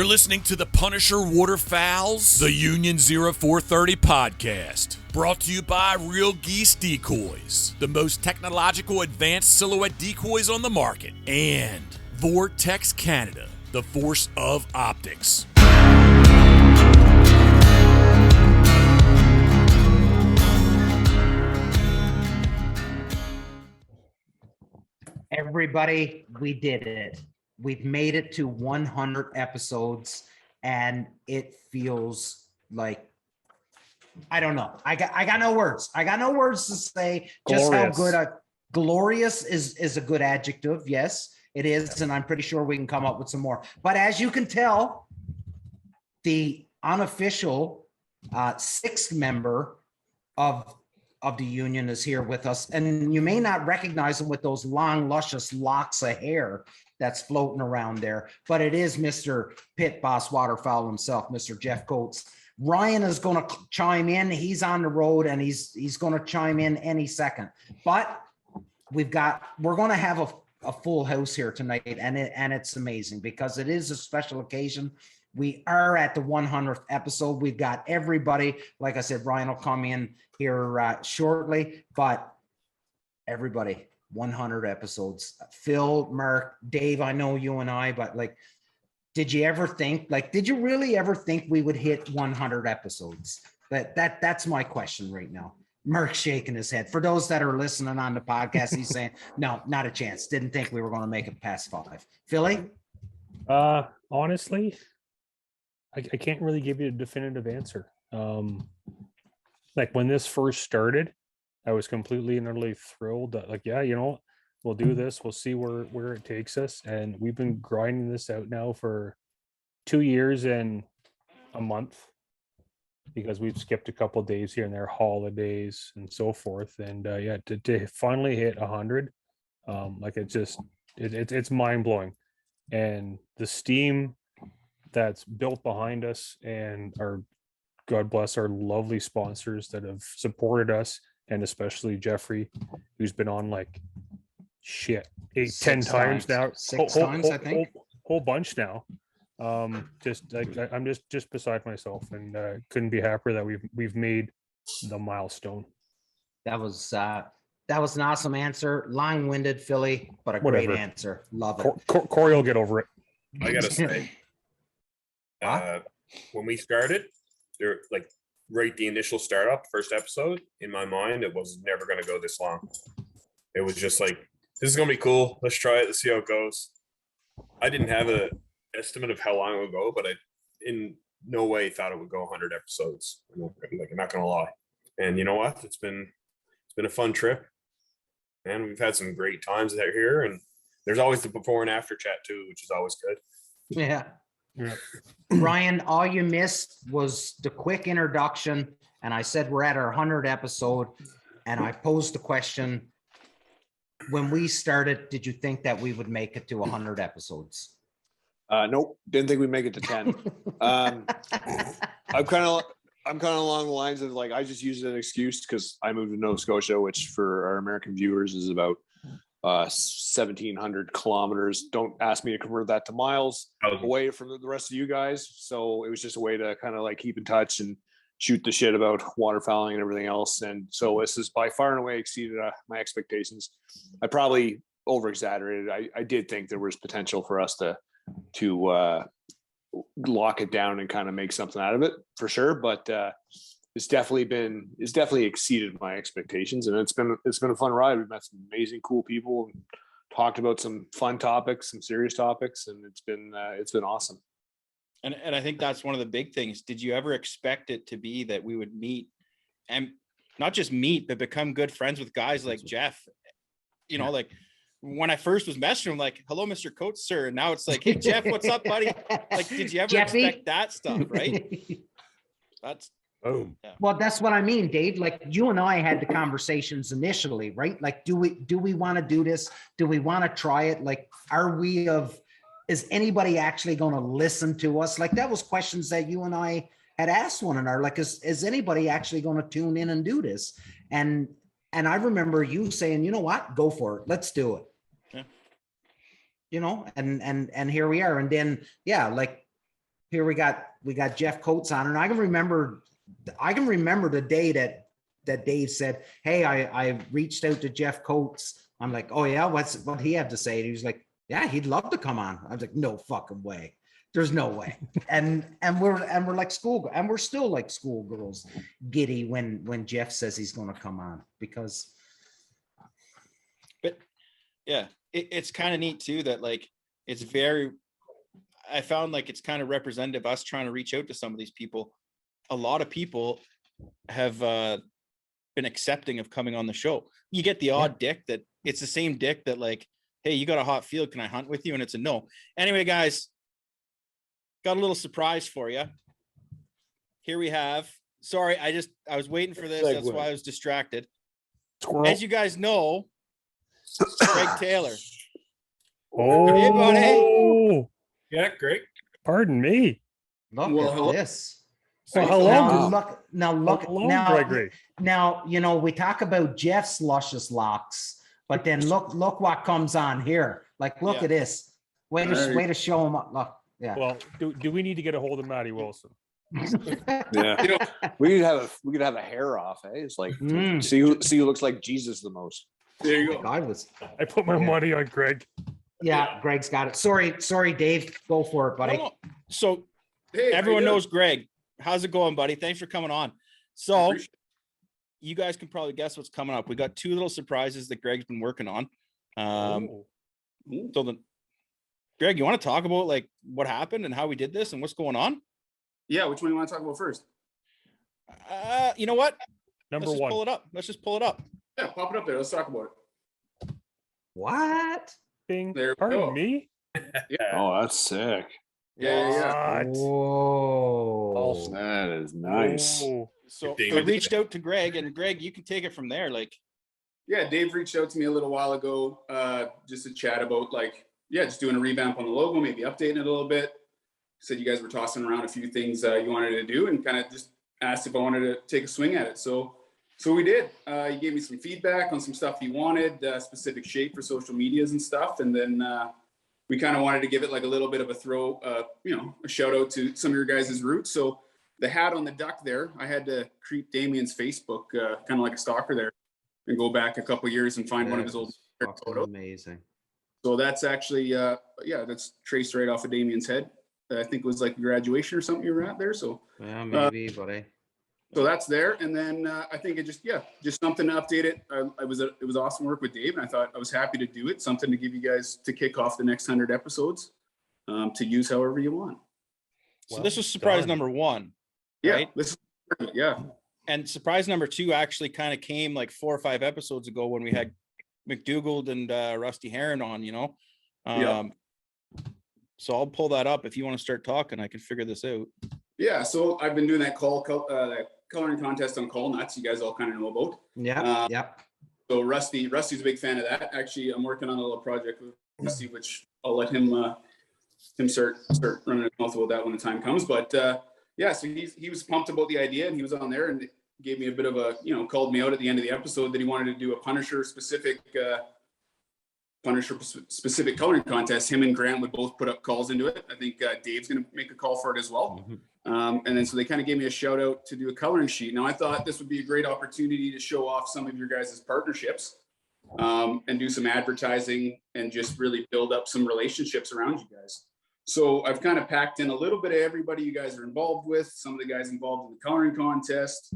listening to the Punisher Waterfowls, the Union 0430 podcast. Brought to you by Real Geese Decoys, the most technological advanced silhouette decoys on the market. And Vortex Canada, the force of optics. Everybody, we did it. We've made it to 100 episodes, and it feels like, I don't know. I got no words. I got no words to say just Glorious. how good glorious is a good adjective. Yes, it is. And I'm pretty sure we can come up with some more. But as you can tell, the unofficial sixth member of the union is here with us. And you may not recognize him with those long, luscious locks of hair that's floating around there, but it is Mr. Pit Boss Waterfowl himself, Mr. Jeff Coates. Ryan is going to chime in. He's on the road and he's going to chime in any second. But we're going to have a full house here tonight, and it's amazing because it is a special occasion. We are at the 100th episode. We've got everybody. Like I said, Ryan will come in here shortly, but everybody, 100 episodes. Phil, Mark, Dave, I know you and I, but did you really ever think we would hit 100 episodes? That's my question right now. Mark's shaking his head. For those that are listening on the podcast, he's saying, no, not a chance. Didn't think we were going to make it past 5. Philly? Honestly, I can't really give you a definitive answer. When this first started, I was completely and utterly thrilled that we'll do this. We'll see where it takes us. And we've been grinding this out now for 2 years and a month because we've skipped a couple of days here and there, holidays and so forth. And to finally hit 100, it's mind blowing. And the steam that's built behind us, and God bless our lovely sponsors that have supported us, and especially Jeffrey, who's been on 10 times now. 6 times, I think. Whole bunch now. I'm just beside myself, and couldn't be happier that we've made the milestone. That was an awesome answer. Long-winded, Philly, but a great answer. Love it. Corey will get over it. I gotta say, when we started, there the initial startup, first episode, in my mind, it was never going to go this long. It was just this is going to be cool. Let's try it. Let's see how it goes. I didn't have an estimate of how long it would go, but I in no way thought it would go 100 episodes. I'm not going to lie. And you know what? It's been a fun trip, and we've had some great times out here. And there's always the before and after chat too, which is always good. Yeah. Ryan, all you missed was the quick introduction, and I said we're at our 100th episode, and I posed the question: when we started, did you think that we would make it to 100 episodes? Nope, didn't think we'd make it to 10. I'm kind of along the lines of I just used it as an excuse because I moved to Nova Scotia, which for our American viewers is about 1,700 kilometers. Don't ask me to convert that to miles away from the rest of you guys. So it was just a way to kind of keep in touch and shoot the shit about waterfowling and everything else. And so this is by far and away exceeded my expectations. I probably over exaggerated. I did think there was potential for us to lock it down and kind of make something out of it for sure. But it's definitely exceeded my expectations, and it's been a fun ride. We've met some amazing, cool people and talked about some fun topics, some serious topics, and it's been awesome. And I think that's one of the big things. Did you ever expect it to be that we would meet, and not just meet, but become good friends with guys like Jeff? When I first was messaging him, hello, Mr. Coates, sir. And now it's hey, Jeff, what's up, buddy? Did you ever Jeffy? Expect that stuff, right? That's boom. Yeah. Well, that's what I mean, Dave. You and I had the conversations initially, right? Do we want to do this? Do we want to try it? Is anybody actually going to listen to us? That was questions that you and I had asked one another. Is anybody actually going to tune in and do this? And I remember you saying, you know what, go for it. Let's do it. Yeah. And here we are. And then, here we got Jeff Coates on, and I can remember the day that Dave said, "Hey, I reached out to Jeff Coates." I'm like, "Oh yeah, what he have to say?" And he was like, "Yeah, he'd love to come on." I was like, "No fucking way. There's no way." And we're like and we're still like schoolgirls, giddy when Jeff says he's going to come on, because. But yeah, it's kind of neat too that like I found like it's kind of representative us trying to reach out to some of these people. A lot of people have been accepting of coming on the show. You get the odd dick that it's the same dick that like, "Hey, you got a hot field, can I hunt with you?" And it's a no. Anyway, guys, got a little surprise for you. Here we have, sorry, I was waiting for this. That's why I was distracted. Squirrel. As you guys know, Greg Taylor. Oh, Hey, buddy. Yeah, great. Pardon me. Look Well, at this. Well, hello. Now, Gregory. Now, we talk about Jeff's luscious locks, but then look what comes on here. Like, look at this. Way to show him up. Look, yeah. Well, do we need to get a hold of Matty Wilson? Yeah, we could have a hair off. Eh? It's like see who looks like Jesus the most. There you go. I put my money on Greg. Yeah, Greg's got it. Sorry, Dave. Go for it, buddy. No. So Hey, everyone knows Greg. How's it going, buddy? Thanks for coming on. So you guys can probably guess what's coming up. We got two little surprises that Greg's been working on. So Greg, you want to talk about like what happened and how we did this and what's going on? Yeah, which one do you want to talk about first? You know what? Number Let's one. Pull it up. Let's just pull it up. Yeah, pop it up there. Let's talk about it. What? Bing. There we Pardon go. me. Oh, that's sick. Yeah. What? Whoa. That is nice. Oh. So Dave, I reached out to Greg, and Greg, you can take it from there. Like, Yeah, Dave reached out to me a little while ago, just to chat about just doing a revamp on the logo, maybe updating it a little bit. Said you guys were tossing around a few things you wanted to do, and kind of just asked if I wanted to take a swing at it. So we did. He gave me some feedback on some stuff he wanted, specific shape for social medias and stuff, and then we kind of wanted to give it like a little bit of a shout out to some of your guys' roots. So the hat on the duck there, I had to creep Damien's Facebook, kind of like a stalker there, and go back a couple of years and find one of his old photos. Amazing. So that's actually, that's traced right off of Damien's head. I think it was like graduation or something you were at there. So Yeah, maybe, buddy. so that's there. And then I think it just something to update it. It was awesome work with Dave, and I thought I was happy to do it. Something to give you guys to kick off the next 100 episodes, to use however you want. so this was surprise number one. Yeah, Right? And surprise number two actually kind of came like 4 or 5 episodes ago when we had McDougald and Rusty Heron on, So I'll pull that up. If you want to start talking, I can figure this out. Yeah. So I've been doing that that coloring contest on Call Nuts. You guys all kind of know about. Yeah. So Rusty's a big fan of that. Actually, I'm working on a little project with Rusty, which I'll let him start running his mouth about that when the time comes. But so he was pumped about the idea, and he was on there and gave me a bit of a called me out at the end of the episode that he wanted to do a Punisher specific coloring contest. Him and Grant would both put up calls into it. I think Dave's going to make a call for it as well. And then so they kind of gave me a shout out to do a coloring sheet. Now I thought this would be a great opportunity to show off some of your guys' partnerships, and do some advertising and just really build up some relationships around you guys. So I've kind of packed in a little bit of everybody you guys are involved with, some of the guys involved in the coloring contest.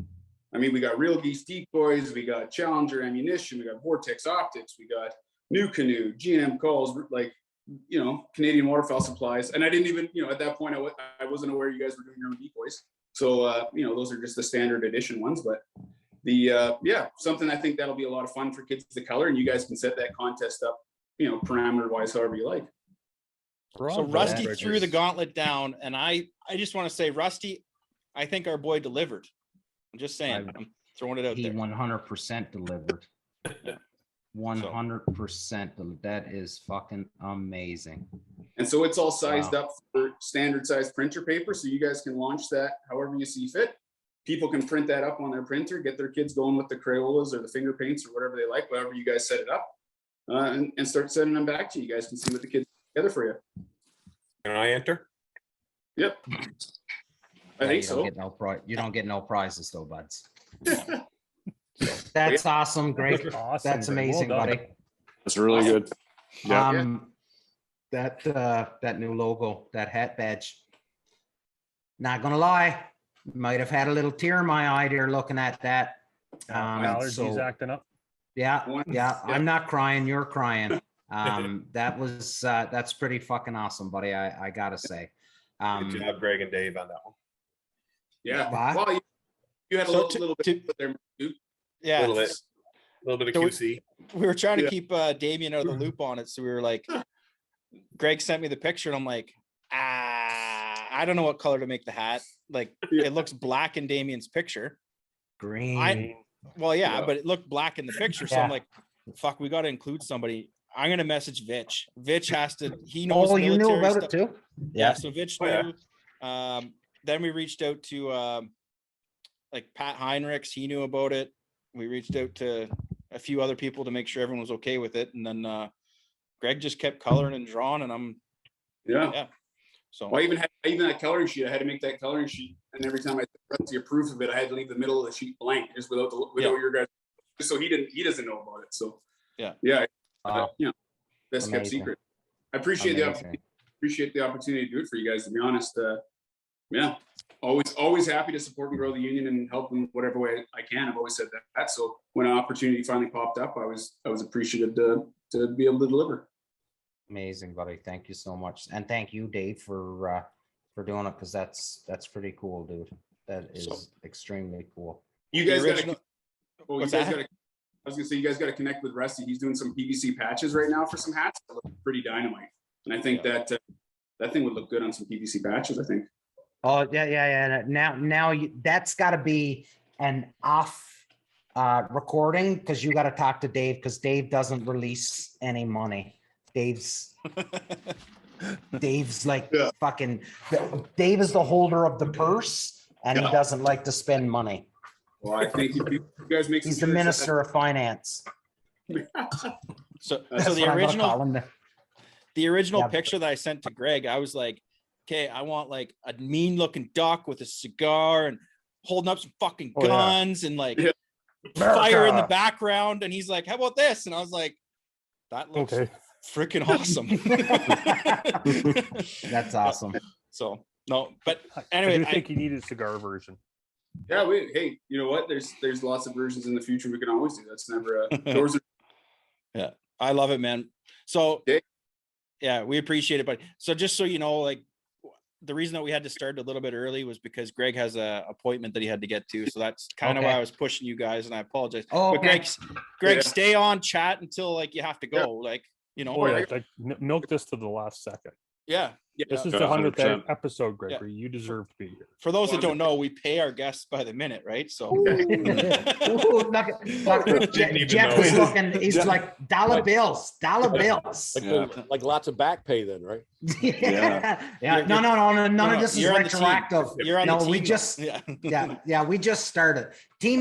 I mean, we got Real Geese Decoys, we got Challenger Ammunition, we got Vortex Optics, we got New Canoe, G&M Calls, Canadian Waterfowl Supplies. And I didn't even, at that point, I wasn't aware you guys were doing your own decoys. So, those are just the standard edition ones. But something I think that'll be a lot of fun for kids to color. And you guys can set that contest up, parameter-wise, however you like. So Rusty threw the gauntlet down. And I just want to say, Rusty, I think our boy delivered. I'm just saying. I'm throwing it out there. He 100% delivered. 100%. That is fucking amazing. And so it's all sized up for standard size printer paper. So you guys can launch that however you see fit. People can print that up on their printer, get their kids going with the Crayolas or the finger paints or whatever they like, whatever you guys set it up, and start sending them back to you. You guys can see what the kids put together for you. Can I enter? Yep. I Yeah, think you so. don't get no you don't get no prizes though, buds. That's awesome. Great. Awesome, That's Greg. Well amazing, done. buddy. That's really good. Yeah. That new logo, that hat badge. Not gonna lie, might have had a little tear in my eye there looking at that. Allergies acting up. Yeah, I'm not crying, you're crying. That's pretty fucking awesome, buddy. I gotta say. Good job, Greg and Dave, on that one. Yeah. Why? Well, you had a So little bit there. Dude. Yeah. A little bit of So QC. we were trying to keep Damien out of the loop on it. So we were like, Greg sent me the picture and I'm like, I don't know what color to make the hat. Like it looks black in Damien's picture. Green. Well, yeah, but it looked black in the picture. So Yeah. I'm like, fuck, we got to include somebody. I'm going to message Vitch. Vitch has to, he knows. Oh, you knew military about it stuff. too? Yeah. So Vitch Oh, yeah. knew. Then we reached out to like Pat Heinrichs. He knew about it. We reached out to a few other people to make sure everyone was okay with it. And then Greg just kept coloring and drawing and Yeah. so Well, I even had that coloring sheet. I had to make that coloring sheet, and every time I see a proof of it, I had to leave the middle of the sheet blank, just without your guys, just so he doesn't know about it. So yeah, best kept Amazing. secret. I appreciate the opportunity to do it for you guys. To be honest, always happy to support and grow the union and help in whatever way I can. I've always said that. So when an opportunity finally popped up, I was appreciative to be able to deliver. Amazing, buddy. Thank you so much. And thank you, Dave, for doing it, because that's pretty cool, dude. That is extremely cool. You guys got original- to. What's that? I was gonna say you guys got to connect with Rusty. He's doing some PVC patches right now for some hats that look pretty dynamite, and I think that thing would look good on some PVC patches. I think. Oh yeah. Now that's got to be an off recording, because you got to talk to Dave, because Dave doesn't release any money. Dave's like fucking. Dave is the holder of the purse, and he doesn't like to spend money. Well, I think you guys make. He's the minister of finance. So That's the what I'm gonna call original, him. the original Yeah. picture that I sent to Greg, I was like, okay, I want like a mean looking duck with a cigar and holding up some fucking guns and like fire in the background. And he's like, how about this? And I was like, that looks freaking awesome. That's awesome. So no, but I anyway, do think you need a cigar version. Yeah, hey, you know what? There's lots of versions in the future we can always do. That's never doors are. Yeah, I love it, man. So Okay. yeah, we appreciate it. But so just so you know, like the reason that we had to start a little bit early was because Greg has a appointment that he had to get to. So that's kind of why I was pushing you guys, and I apologize. Oh, But okay. Greg, stay on chat until like you have to go. Like, you know, Like milk this to the last second. yeah. This is Yeah, the 100th 100%. episode, Gregory. You deserve to be here. For those that don't know, we pay our guests by the minute, right? So Ooh, Jeff is looking. He's like dollar bills. Like lots of back pay then, right? Yeah. No. None of this is you're on the team. retroactive. You're on the No, we team, just yeah. we just started. Team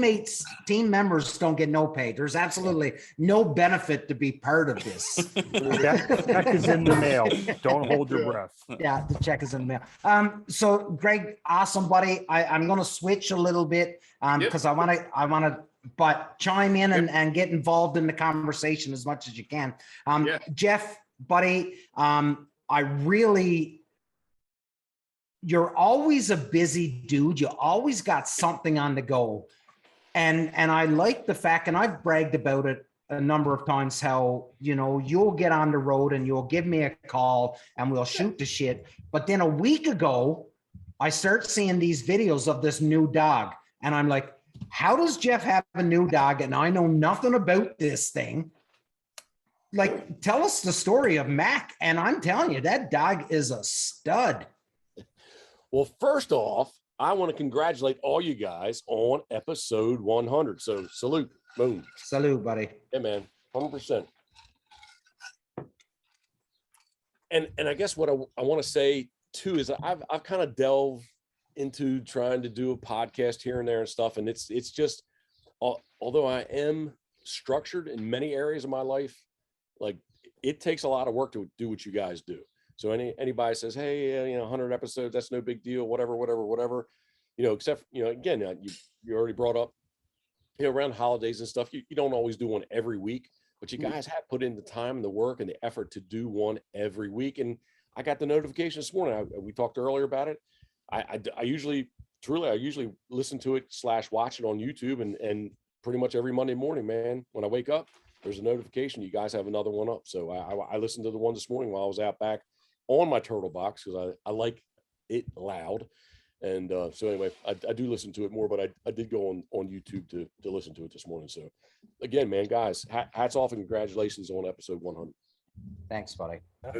members don't get no pay. There's absolutely no benefit to be part of this. Check is in the mail. Don't hold your breath. Yeah, the check is in the mail. So Greg, awesome, buddy. I'm gonna switch a little bit because I wanna but chime in and get involved in the conversation as much as you can. Jeff, buddy, you're always a busy dude. You always got something on the go. And I like the fact, and I've bragged about it a number of times, how, you know, you'll get on the road and you'll give me a call and we'll shoot the shit. But then a week ago, I start seeing these videos of this new dog. And I'm like, how does Jeff have a new dog? And I know nothing about this thing. Like, tell us the story of Mac. And I'm telling you, that dog is a stud. Well, first off, I want to congratulate all you guys on episode 100. So salute. Boom. Salute, buddy. Yeah, man. 100%. And I guess what I want to say too is I've kind of delved into trying to do a podcast here and there and stuff. And it's just, although I am structured in many areas of my life, like it takes a lot of work to do what you guys do. So anybody says, hey, 100 episodes, that's no big deal, whatever, except, again, you already brought up, around holidays and stuff, you don't always do one every week, but you guys have put in the time and the work and the effort to do one every week. And I got the notification this morning. We talked earlier about it. I usually listen to it / watch it on YouTube, and pretty much every Monday morning, man, when I wake up, there's a notification. You guys have another one up. So I listened to the one this morning while I was out back on my turtle box, because I like it loud. And so anyway, I do listen to it more, but I did go on YouTube to listen to it this morning. So again, man, guys, hats off and congratulations on episode 100. Thanks, buddy. About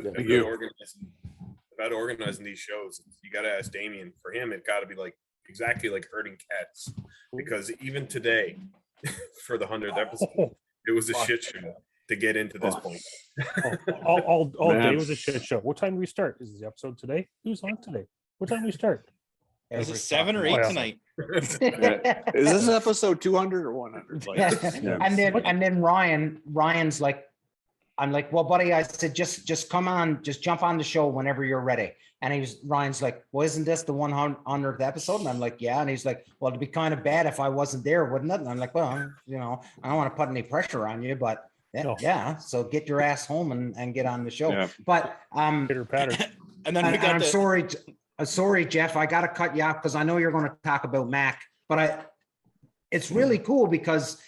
organizing these shows, you got to ask Damien. For him, it got to be like exactly like herding cats, because even today, for the 100th episode, it was a shit show to get into this point. All day was a shit show. What time do we start? Is the episode today? Who's on today? What time do we start? Is it 7 or 8 tonight? Is this episode 200 or 100? And then Ryan's like, I'm like, well, buddy, I said, just come on, just jump on the show whenever you're ready. And Ryan's like, well, isn't this the 100th episode? And I'm like, yeah. And he's like, well, it'd be kind of bad if I wasn't there, wouldn't it? And I'm like, well, I don't want to put any pressure on you, but yeah. So get your ass home and get on the show. Yeah. But Pitter patter. And then I'm sorry, Jeff, I got to cut you off because I know you're going to talk about Mac, but it's really cool because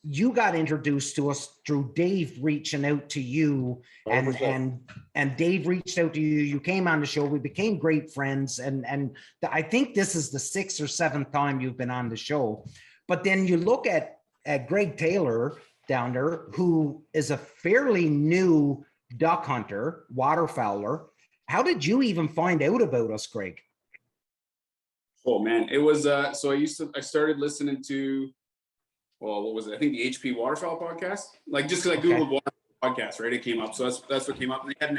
you got introduced to us through Dave reaching out to you, and Dave reached out to you. You came on the show. We became great friends, and I think this is the 6th or 7th time you've been on the show. But then you look at Greg Taylor down there, who is a fairly new duck hunter, waterfowler. How did you even find out about us, Greg? Oh man, it was so I started listening to, well, what was it? I think the HP Waterfowl podcast. Like just because I Googled Waterfowl podcast, right? It came up. So that's what came up. And they had an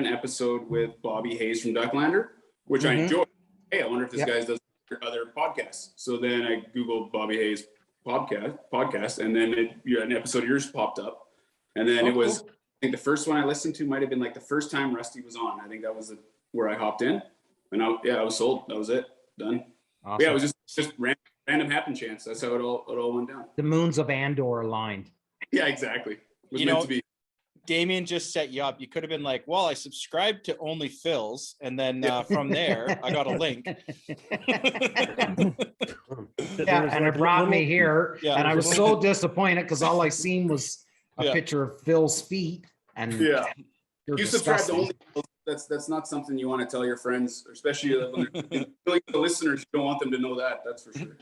episode with Bobby Hayes from Ducklander, which I enjoyed. Hey, I wonder if this guy does other podcasts. So then I Googled Bobby Hayes podcast, and then an episode of yours popped up. And then it was, cool. I think the first one I listened to might have been like the first time Rusty was on. I think that was where I hopped in, and I was sold. That was it. Done. Awesome. Yeah, it was just random happen chance. That's how it all went down. The moons of Andor aligned. Yeah, exactly. It was meant to be. Damien just set you up. You could have been like, well, I subscribed to Only Phil's, and then from there I got a link. And it brought me here, and I was so disappointed because all I seen was a picture of Phil's feet. And you subscribe to Only Phil's. That's not something you want to tell your friends, especially when the listeners. You don't want them to know that. That's for sure.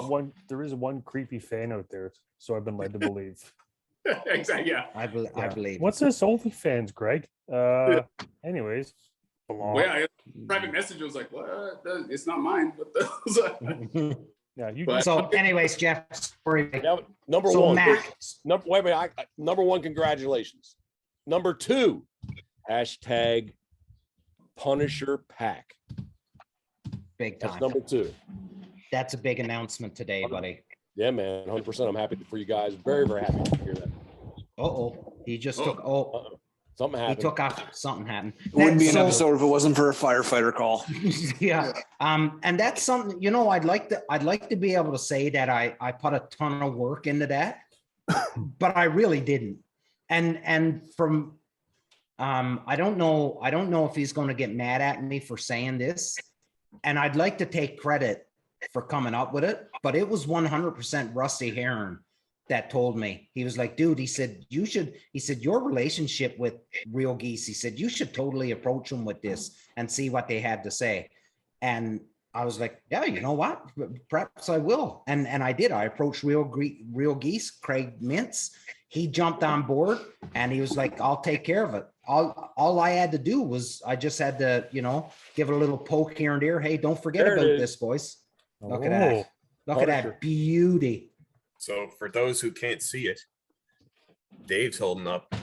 Well, there is one creepy fan out there, so I've been led to believe. Exactly. Yeah. I believe. What's this OnlyFans, Greg? Anyways. Well, yeah, private message was like, what? It's not mine. What the? Yeah. So, anyways, Jeff, sorry. Number one. Number one, congratulations. Number 2, hashtag Punisher Pack. Big time. That's number 2. That's a big announcement today, buddy. Yeah, man, 100%. I'm happy for you guys. Very, very happy to hear that. He just took. Something happened. He took off. Something happened. It wouldn't be an episode if it wasn't for a firefighter call. Yeah. And that's something. I'd like to be able to say that I put a ton of work into that, but I really didn't. And from, I don't know if he's going to get mad at me for saying this, and I'd like to take credit for coming up with it, but it was 100% Rusty Heron that told me. He was like, dude, he said, your relationship with Real Geese, he said, you should totally approach them with this and see what they had to say. And I was like, yeah, you know what? Perhaps I will. And I did. I approached Real Geese, Craig Mintz. He jumped on board and he was like, I'll take care of it. All I had to do was I just had to, give it a little poke here and there. Hey, don't forget about this, boys. Look at that. Look at that beauty. So for those who can't see it, Dave's holding up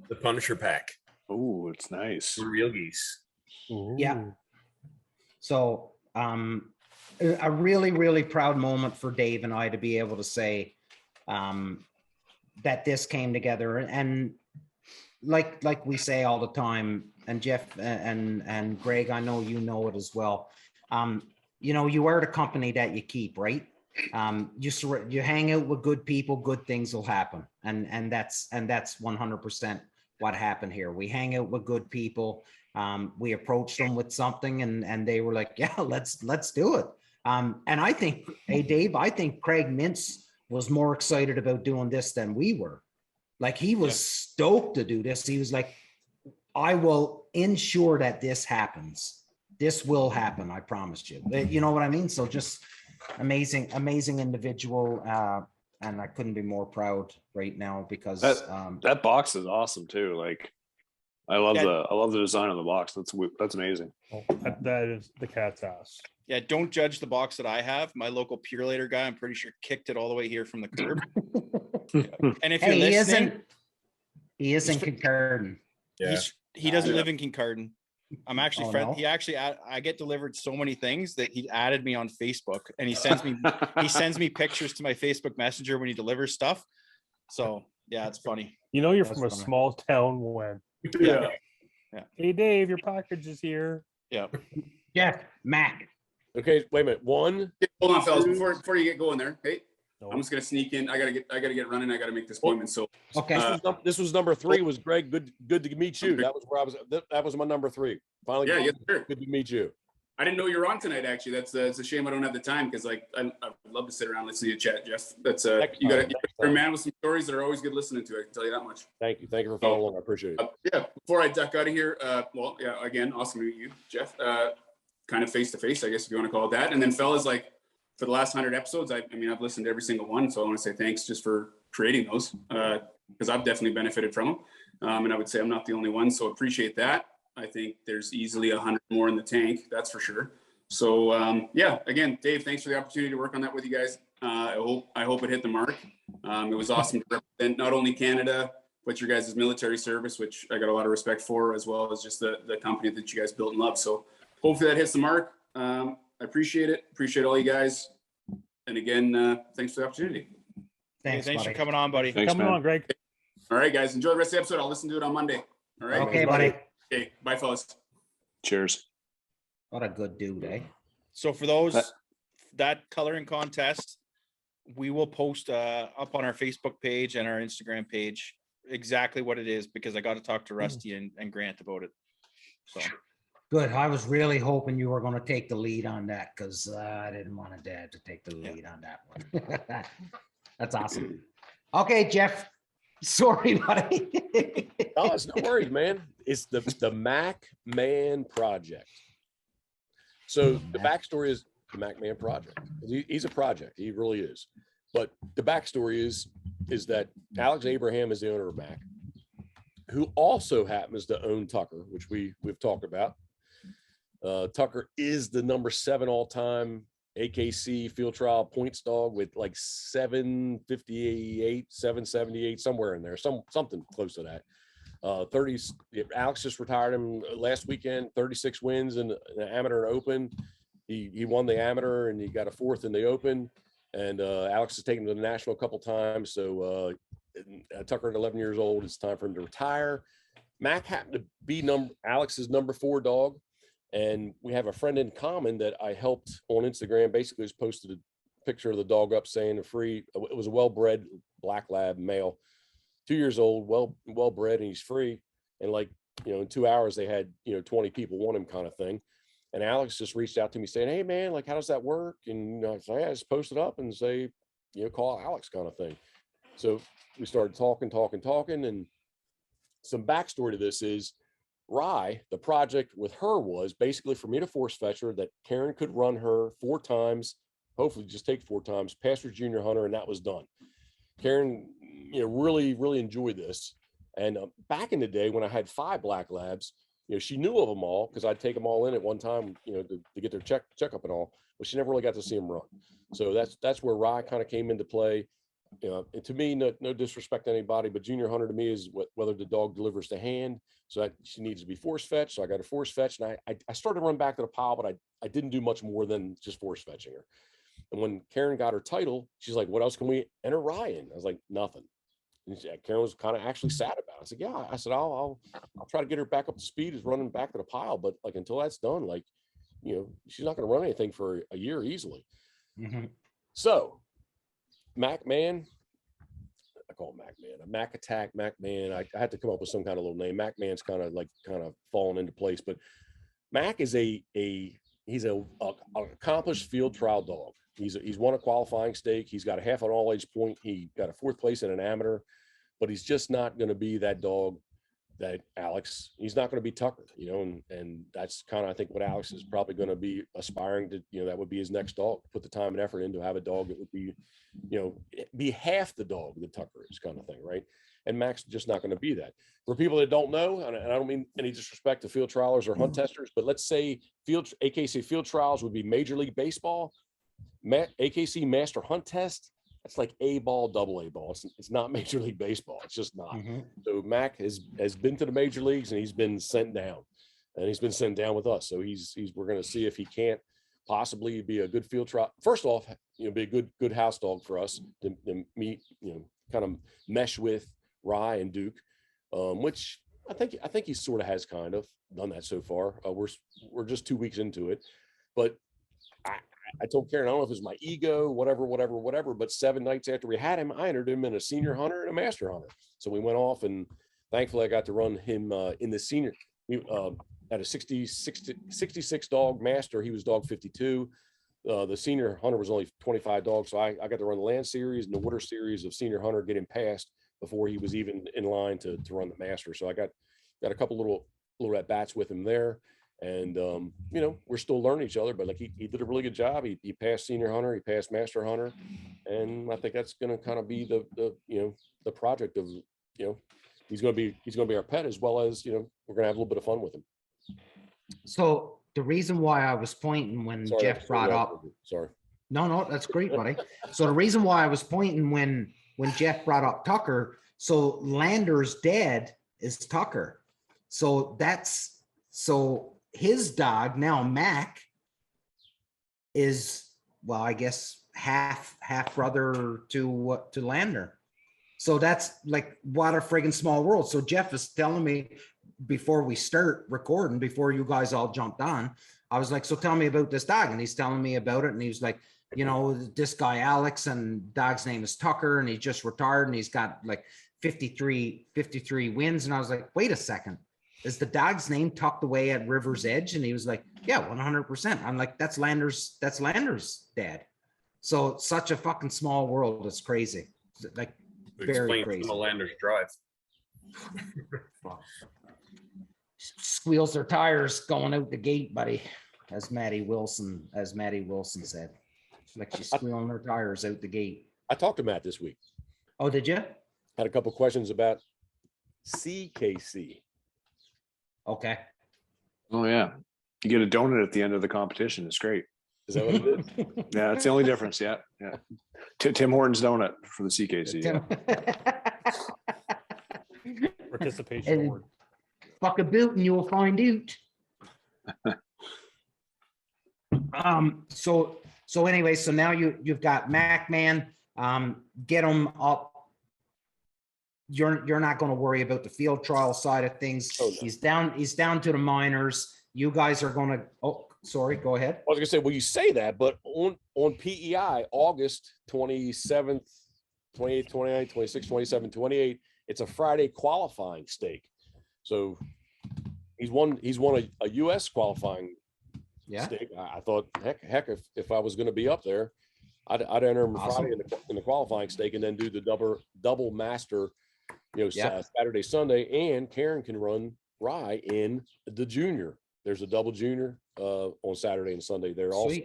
the Punisher Pack. Oh, it's nice. Real Geese. Ooh. Yeah. So a really, really proud moment for Dave and I to be able to say that this came together. And like we say all the time, and Jeff and Greg, I know you know it as well. You know, you are the company that you keep, right? You hang out with good people, good things will happen, and that's 100% what happened here. We hang out with good people. We approached them with something, and they were like, yeah, let's do it. And I think, hey Dave, I think Craig Mintz was more excited about doing this than we were. Like, he was stoked to do this. He was like, I will ensure that this happens. This will happen. I promised you. You know what I mean? So just amazing individual. And I couldn't be more proud right now because that box is awesome too. Like, I love the design of the box. That's amazing. Oh, that is the cat's ass. Yeah, don't judge the box that I have. My local Pure Later guy, I'm pretty sure, kicked it all the way here from the curb. And if you're listening, he is in Kincardine. Yeah. He doesn't live in Kincardine. I'm actually Oh, friend. no? He actually, I get delivered so many things that he added me on Facebook, and he sends me pictures to my Facebook Messenger when he delivers stuff. So yeah, it's funny. You know, you're That's from a funny. small town when, Yeah. hey Dave, your package is here. Yeah. Jeff, Mac. Okay, wait a minute. One. Hold on, fellas, before you get going there. Hey, No. I'm just gonna sneak in. I gotta get running. I gotta make this appointment. So Okay. This was number 3. Was Greg? Good to meet you. That was where I was. That was my number 3. Finally, yeah, yes, sir. good to meet you. I didn't know you were on tonight. Actually, it's a shame I don't have the time because like I would love to sit around and listen to you chat, Jeff. That's you're a man with some stories that are always good listening to. I can tell you that much. Thank you for following along. I appreciate it. Yeah. Before I duck out of here, well, yeah, again, awesome to meet you, Jeff. Kind of face to face, I guess if you want to call it that. And then fellas, like for the last 100 episodes, I mean, I've listened to every single one, so I want to say thanks just for creating those because I've definitely benefited from them. And I would say I'm not the only one, so appreciate that. I think there's easily 100 more in the tank, that's for sure. So yeah, again, Dave, thanks for the opportunity to work on that with you guys. I hope it hit the mark. It was awesome to represent not only Canada, but your guys' military service, which I got a lot of respect for, as well as just the company that you guys built and love. So hopefully that hits the mark. I appreciate it. Appreciate all you guys. And again, thanks for the opportunity. Thanks for coming on, buddy. Thanks, Coming man. on, Greg. All right, guys, enjoy the rest of the episode. I'll listen to it on Monday. All right. Okay, buddy. Okay. Bye, fellas. Cheers. What a good dude, eh? So for those that coloring contest, we will post up on our Facebook page and our Instagram page exactly what it is, because I got to talk to Rusty and Grant about it. So Good. I was really hoping you were going to take the lead on that because I didn't want a dad to take the lead on that one. That's awesome. Okay, Jeff. Sorry, buddy. Oh, it's no worries, man. It's the Mac Man Project. So the backstory is the Mac Man Project. He's a project. He really is. But the backstory is that Alex Abraham is the owner of Mac, who also happens to own Tucker, which we've talked about. Tucker is the number 7 all-time AKC field trial points dog with like 758, 778, somewhere in there, something close to that. 30. Alex just retired him last weekend. 36 wins in the amateur and open. He won the amateur and he got a 4th in the open. And Alex has taken him to the national a couple times. So Tucker at 11 years old, it's time for him to retire. Mac happened to be Alex's number 4 dog. And we have a friend in common that I helped on Instagram. Basically, just posted a picture of the dog up saying it was a well-bred black lab male, 2 years old, well-bred, and he's free. And like, in 2 hours, they had, 20 people want him kind of thing. And Alex just reached out to me saying, hey man, like, how does that work? And I said, I just post it up and say, call Alex kind of thing. So we started talking. And some backstory to this is, Rye, the project with her was basically for me to force fetch her, that Karen could run her 4 times, hopefully just take 4 times, pass her junior hunter, and that was done. Karen, really, really enjoyed this. And back in the day when I had 5 black labs, she knew of them all because I'd take them all in at one time, to get their checkup and all, but she never really got to see them run. So that's where Rye kind of came into play. And to me, no disrespect to anybody, but junior hunter to me is whether the dog delivers to hand. So she needs to be force fetched. So I got a force fetch, and I started to run back to the pile, but I didn't do much more than just force fetching her. And when Karen got her title, she's like, "What else can we enter Rye in?" I was like, "Nothing." Karen was kind of actually sad about it. I said, yeah. I said, I'll try to get her back up to speed as running back to the pile. But like, until that's done, like, she's not going to run anything for a year easily. Mm-hmm. So Mac Man, I call him Mac Man, a Mac Attack, Mac Man. I had to come up with some kind of little name. Mac Man's kind of falling into place, but Mac is he's a accomplished field trial dog. He's won a qualifying stake. He's got a half an all age point. He got a 4th place in an amateur, but he's just not going to be that dog that Alex, he's not going to be Tucker, and that's kind of, I think, what Alex is probably going to be aspiring to, that would be his next dog, put the time and effort into, have a dog that would be, be half the dog that Tucker is, kind of thing. Right. And Mac's just not going to be that. For people that don't know, and I don't mean any disrespect to field trialers or hunt testers, but let's say AKC field trials would be Major League Baseball, AKC Master Hunt Test. That's like A ball, double A ball. It's not Major League Baseball. It's just not. Mm-hmm. So Mac has been to the major leagues, and he's been sent down, and he's been sent down with us. So we're going to see if he can't possibly be a good field trial. First off, be a good house dog for us to meet, kind of mesh with Rye and Duke, which I think he sort of has kind of done that so far. We're just 2 weeks into it, but I told Karen, I don't know if it was my ego, whatever, but 7 nights after we had him, I entered him in a senior hunter and a master hunter. So we went off, and thankfully I got to run him in the senior. We had a 66 dog master. He was dog 52. The senior hunter was only 25 dogs. So I got to run the land series and the water series of senior hunter, get him passed before he was even in line to run the master. So I got a couple little at bats with him there. And, we're still learning each other, but like he did a really good job. He passed senior hunter, he passed master hunter. And I think that's going to kind of be the project of, he's going to be our pet, as well as, we're going to have a little bit of fun with him. So the reason why I was pointing when Jeff brought up, no, that's great, buddy. So the reason why I was pointing when Jeff brought up Tucker, so Lander's dad is Tucker. So his dog now, Mac, is, well, I guess half brother to Lander. So that's like, what a friggin' small world. So Jeff is telling me before we start recording, before you guys all jumped on, I was like, so tell me about this dog. And he's telling me about it. And he was like, this guy Alex, and dog's name is Tucker, and he just retired, and he's got like 53 wins. And I was like, wait a second. Is the dog's name tucked away at River's Edge? And he was like, yeah, 100%. I'm like, that's Lander's dad. So such a fucking small world. It's crazy. Like, very crazy. Some of Lander's drive. Squeals their tires going out the gate, buddy. As Maddie Wilson said. It's like she's squealing her tires out the gate. I talked to Matt this week. Oh, did you? Had a couple questions about CKC. Okay. Oh yeah, you get a donut at the end of the competition. It's great. Is that what it is? Yeah, that's the only difference. Yeah. Tim Hortons donut for the CKC. Yeah. Participation award. Fuck a boot and you'll find out. So anyway, so now you've got Mac Man. Get him up. You're not going to worry about the field trial side of things. Oh, no. He's down to the minors. You guys are going to, oh, sorry, go ahead. I was going to say, well, you say that, but on PEI, August 27th, 28th, 29th, 26th, 27th, 28th, it's a Friday qualifying stake. So he's won a U.S. qualifying stake. I thought, heck, if I was going to be up there, I'd enter him Friday in the qualifying stake, and then do the double master, Saturday, Sunday, and Karen can run Rye in the junior. There's a double junior on Saturday and Sunday there also.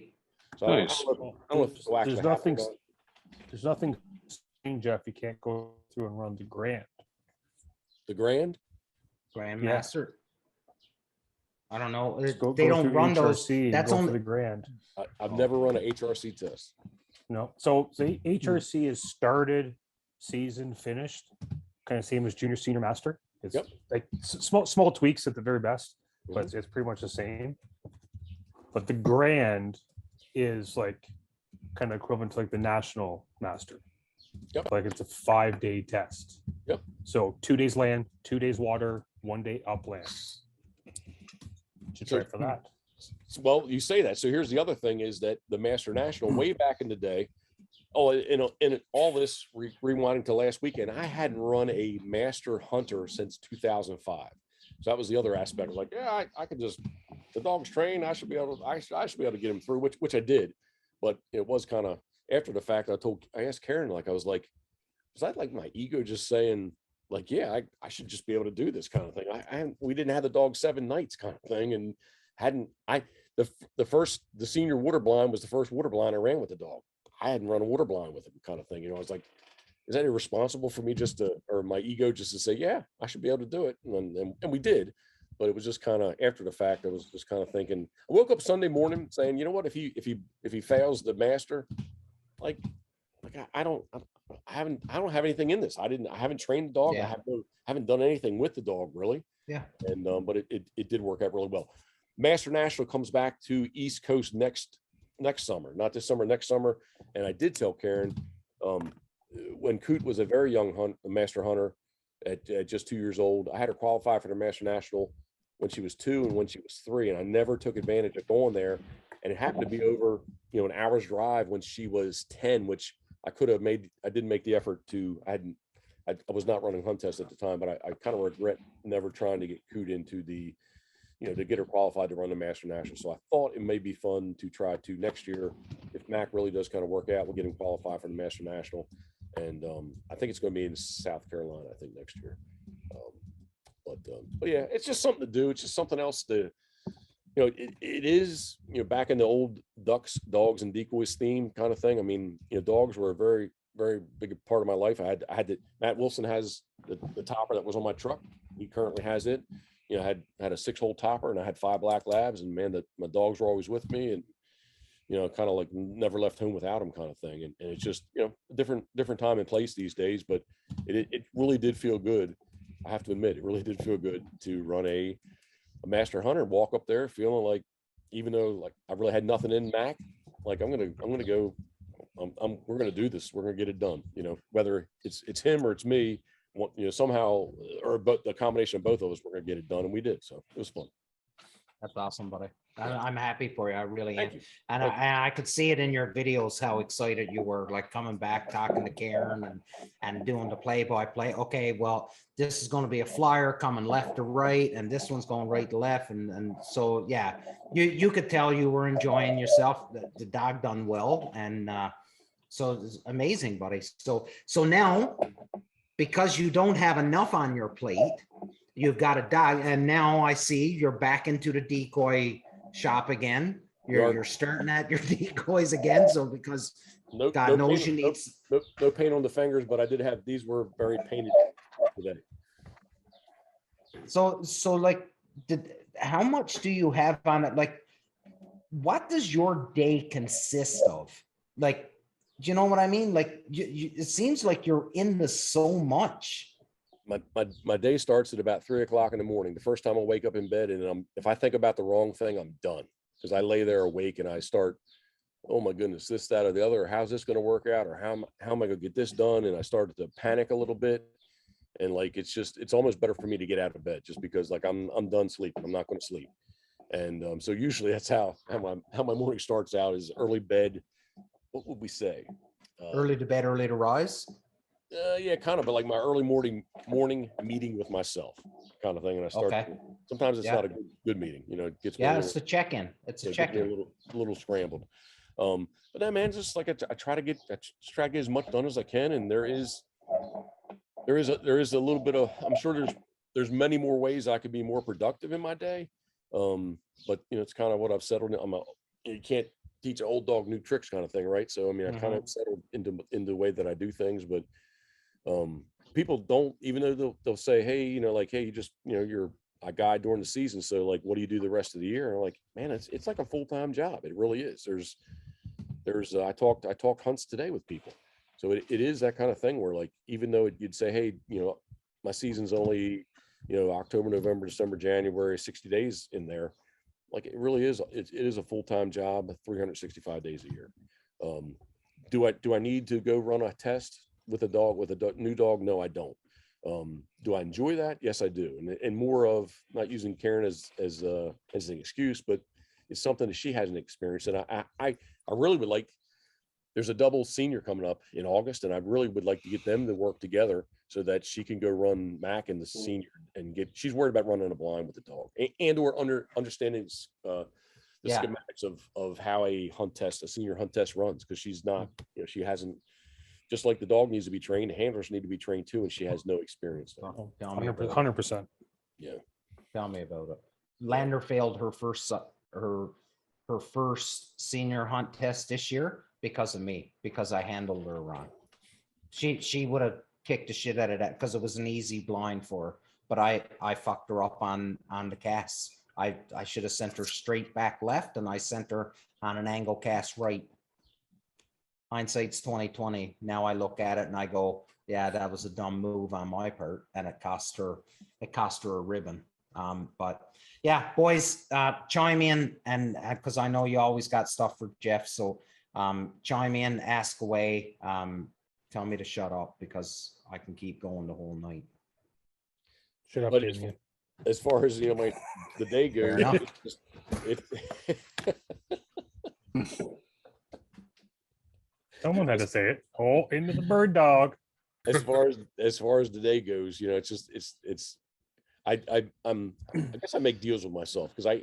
So nice. There's nothing saying, Jeff, you can't go through and run the Grand. The Grand? Grandmaster. I don't know. They don't run those. That's only the Grand. I've never run an HRC test. No. So the HRC is started, season finished, kind of same as junior, senior, master. It's like small tweaks at the very best, but it's pretty much the same. But the Grand is like kind of equivalent to like the national master. Yep. Like it's a 5-day test. So 2 days land, 2 days water, 1 day upland. Should try for that. Well, you say that. So here's the other thing is that the Master National way back in the day, in all this rewinding to last weekend, I hadn't run a Master Hunter since 2005. So that was the other aspect. Like, yeah, I could just, the dog's trained. I should be able to get him through, which I did. But it was kind of after the fact. I asked Karen, like, I was like, was that like my ego just saying, like, yeah, I should just be able to do this kind of thing. We didn't have the dog 7 nights kind of thing, and the senior water blind was the first water blind I ran with the dog. I hadn't run a water blind with him kind of thing. You know, I was like, is that irresponsible for me or my ego just to say, yeah, I should be able to do it. And we did, but it was just kind of after the fact. I was just kind of thinking, I woke up Sunday morning saying, you know what, if he fails the Master, like I don't have anything in this. I haven't trained the dog. Yeah. I haven't done anything with the dog really. Yeah. And but it did work out really well. Master National comes back to East Coast next summer, not this summer, next summer. And I did tell Karen, when Coot was a very young Master Hunter at just 2 years old, I had her qualify for the Master National when she was 2 and when she was 3, and I never took advantage of going there. And it happened to be over, an hour's drive when she was 10, which I could have made. I didn't make the effort to. I was not running hunt tests at the time, but I kind of regret never trying to get Coot into the, to get her qualified to run the Master National. So I thought it may be fun to try to next year, if Mac really does kind of work out, we'll get him qualified for the Master National. And I think it's going to be in South Carolina, I think, next year. But yeah, it's just something to do. It's just something else to, it is, back in the old dogs and decoys theme kind of thing. I mean, dogs were a very, very big part of my life. I had Matt Wilson has the topper that was on my truck. He currently has it. I had a 6-hole topper, and I had 5 black labs, and man, my dogs were always with me, and kind of like never left home without them kind of thing. And it's just, a different time and place these days, but it really did feel good. I have to admit, it really did feel good to run a Master Hunter and walk up there feeling like, even though like I really had nothing in Mac, like I'm gonna go, we're gonna do this, we're gonna get it done. Whether it's him or it's me, somehow, or both, the combination of both of us, we're gonna get it done, and we did. So it was fun. That's awesome, buddy. I'm happy for you. I really am. Thank you. And I could see it in your videos how excited you were, like coming back, talking to Karen and doing the play-by-play. Okay, well, this is going to be a flyer coming left to right, and this one's going right to left. And so, yeah, you could tell you were enjoying yourself. The dog done well. And so it's amazing, buddy. So now, because you don't have enough on your plate, you've got a dog, and now I see you're back into the decoy shop again. You're starting at your decoys again. So because God knows you need no paint on the fingers, but I did have, these were very painted today. So like, how much do you have on it? Like, what does your day consist of? Like, do you know what I mean? Like, it seems like you're into so much. My day starts at about 3 o'clock in the morning. The first time I wake up in bed, and if I think about the wrong thing, I'm done, because I lay there awake and I start, oh my goodness, this, that, or the other, or how's this going to work out, or how am I going to get this done? And I started to panic a little bit, and like it's almost better for me to get out of bed, just because like I'm done sleeping. I'm not going to sleep, and so usually that's how my morning starts out, is early bed. What would we say? Early to bed, early to rise. Yeah, kind of, but like my early morning meeting with myself kind of thing. And I start, sometimes it's not a good meeting, it gets me it's a check-in. It's a check-in. A little scrambled. But then, man, just like I try to get as much done as I can. And there is a little bit of, I'm sure there's many more ways I could be more productive in my day. But it's kind of what I've settled in. You can't teach an old dog new tricks kind of thing, right? So I mean, I kind of settled into the way that I do things, but people don't, even though they'll say, hey, like, hey, you just, you're a guy during the season, so like, what do you do the rest of the year? And I'm like, man, it's like a full-time job. It really is. There's I talked hunts today with people, so it is that kind of thing where, like, even though you'd say, hey, my season's only, October, November, December, January, 60 days in there, like, it really is, it is a full-time job, 365 days a year. Do I need to go run a test with a new dog? No, I don't. Do I enjoy that? Yes, I do. And more of not using Karen as an excuse, but it's something that she hasn't experienced. And I really would like, there's a double senior coming up in August, and I really would like to get them to work together so that she can go run Mac in the senior and she's worried about running a blind with the dog and or understanding the schematics of how a senior hunt test runs. Cause she's not, she hasn't, just like the dog needs to be trained, the handlers need to be trained too. And she has no experience. 100%. Yeah. Tell me about it. Lander failed her first senior hunt test this year because of me, because I handled her wrong. She would have kicked the shit out of that because it was an easy blind for her, but I fucked her up on the cast. I should have sent her straight back left, and I sent her on an angle cast right. Hindsight's 2020. Now I look at it and I go, yeah, that was a dumb move on my part, and it cost her a ribbon. But yeah, boys, chime in, and because I know you always got stuff for Jeff, so chime in, ask away, tell me to shut up because I can keep going the whole night. Shut up, But Disney. as far as the day goes, Someone had to say it. Oh, into the bird dog. as far as the day goes, I guess I make deals with myself because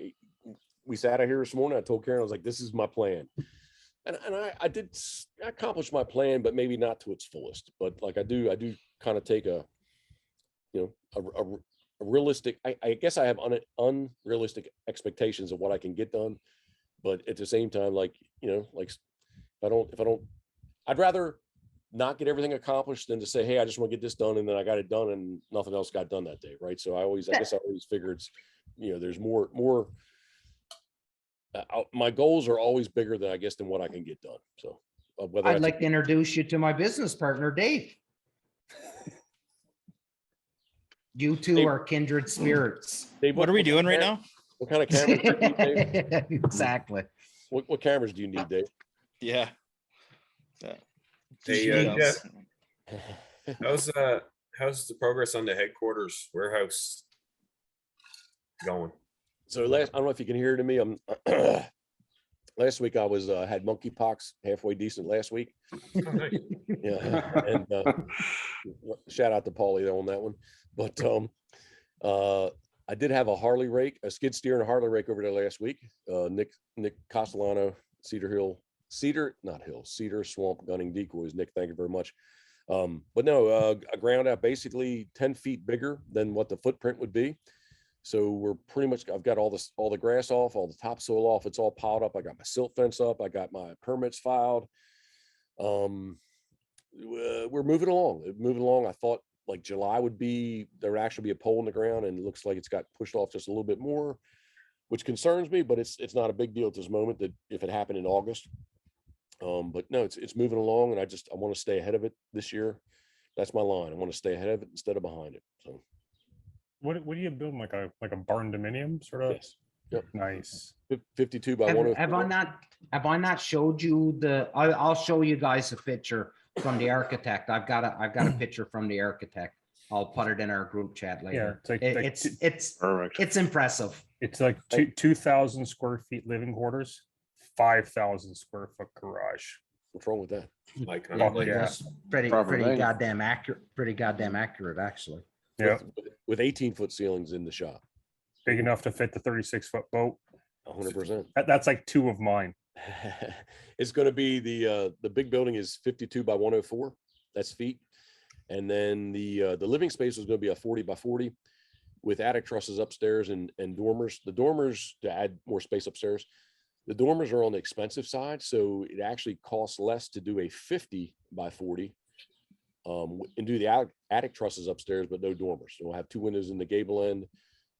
we sat out here this morning. I told Karen, I was like, this is my plan. And I accomplished my plan, but maybe not to its fullest. But like I do kind of take a realistic, I guess I have unrealistic expectations of what I can get done. But at the same time, like if I don't, I'd rather not get everything accomplished than to say, hey, I just want to get this done, and then I got it done and nothing else got done that day. Right. So I guess I always figure it's, there's more, my goals are always bigger than what I can get done. So I'd like to introduce you to my business partner, Dave. You two are kindred spirits. Dave, What are we doing right now? What kind of cameras do you need, Dave? Exactly. What cameras do you need, Dave? Yeah. Hey, Jeff, how's the progress on the headquarters warehouse going? So I don't know if you can hear it to me. I'm last week I was had monkeypox halfway decent last week. Yeah, and shout out to Paulie on that one. But I did have a skid steer and a Harley rake over there last week. Nick Castellano, Cedar Swamp Gunning Decoys. Nick, thank you very much. But no, I ground out basically 10 feet bigger than what the footprint would be. So we're pretty much, I've got all the grass off, all the topsoil off. It's all piled up. I got my silt fence up. I got my permits filed. We're moving along. I thought like July there would actually be a pole in the ground, and it looks like it's got pushed off just a little bit more, which concerns me, but it's not a big deal at this moment that if it happened in August. But no, it's moving along, and I want to stay ahead of it this year. That's my line. I want to stay ahead of it instead of behind it. So what are you building, like a barn dominium sort of? yes. Yep. Nice. 52 by 104. Have I not showed you I'll show you guys a picture from the architect. I've got a picture from the architect. I'll put it in our group chat later. Yeah, it's Perfect. It's impressive. It's like 2,000 square feet living quarters, 5,000 square foot garage. What's wrong with that? Like, That's pretty Proper goddamn accurate. Pretty goddamn accurate, actually. Yeah, With 18-foot ceilings in the shop. big enough to fit the 36-foot boat. 100%. That's like two of mine. It's going to be the big building is 52 by 104. That's feet. And then the living space is going to be a 40 by 40 with attic trusses upstairs and dormers. The dormers, to add more space upstairs, the dormers are on the expensive side. So it actually costs less to do a 50 by 40 and do the attic trusses upstairs, but no dormers. So we'll have two windows in the gable end.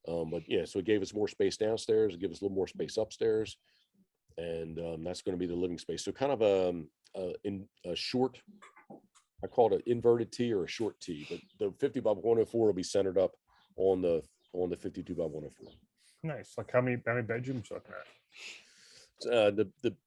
But yeah, so it gave us more space downstairs. It gave us a little more space upstairs. And that's going to be the living space. So kind of in a short, I call it an inverted T or a short T, but the 50 by 104 will be centered up on the 52 by 104. Nice. Like how many bedrooms looking at?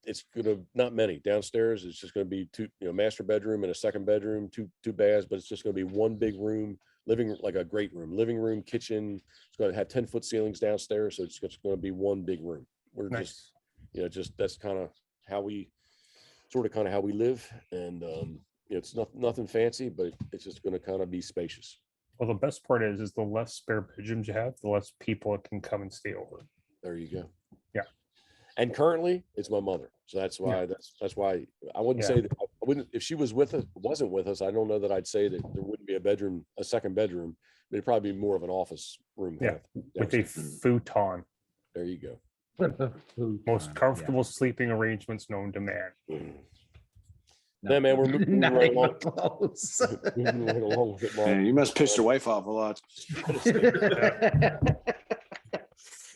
It's gonna not many downstairs. It's just gonna be two, master bedroom and a second bedroom, two baths, but it's just gonna be one big room like a great room, living room, kitchen. It's going to have 10-foot ceilings downstairs, so it's just going to be one big room. We're Nice. just that's kind of how we live, and it's nothing fancy, but it's just going to kind of be spacious. Well, the best part is the less spare bedrooms you have, the less people can come and stay over. There you go. Yeah. And currently it's my mother. So that's why that's why I wouldn't say that I wouldn't, if she wasn't with us, I don't know that I'd say that there wouldn't be a second bedroom. It'd probably be more of an office room. Yeah. With a futon. There you go. Most comfortable sleeping arrangements known to man. Yeah, man, we're moving right along. Moving right along with it, Mom. Man, you must piss your wife off a lot.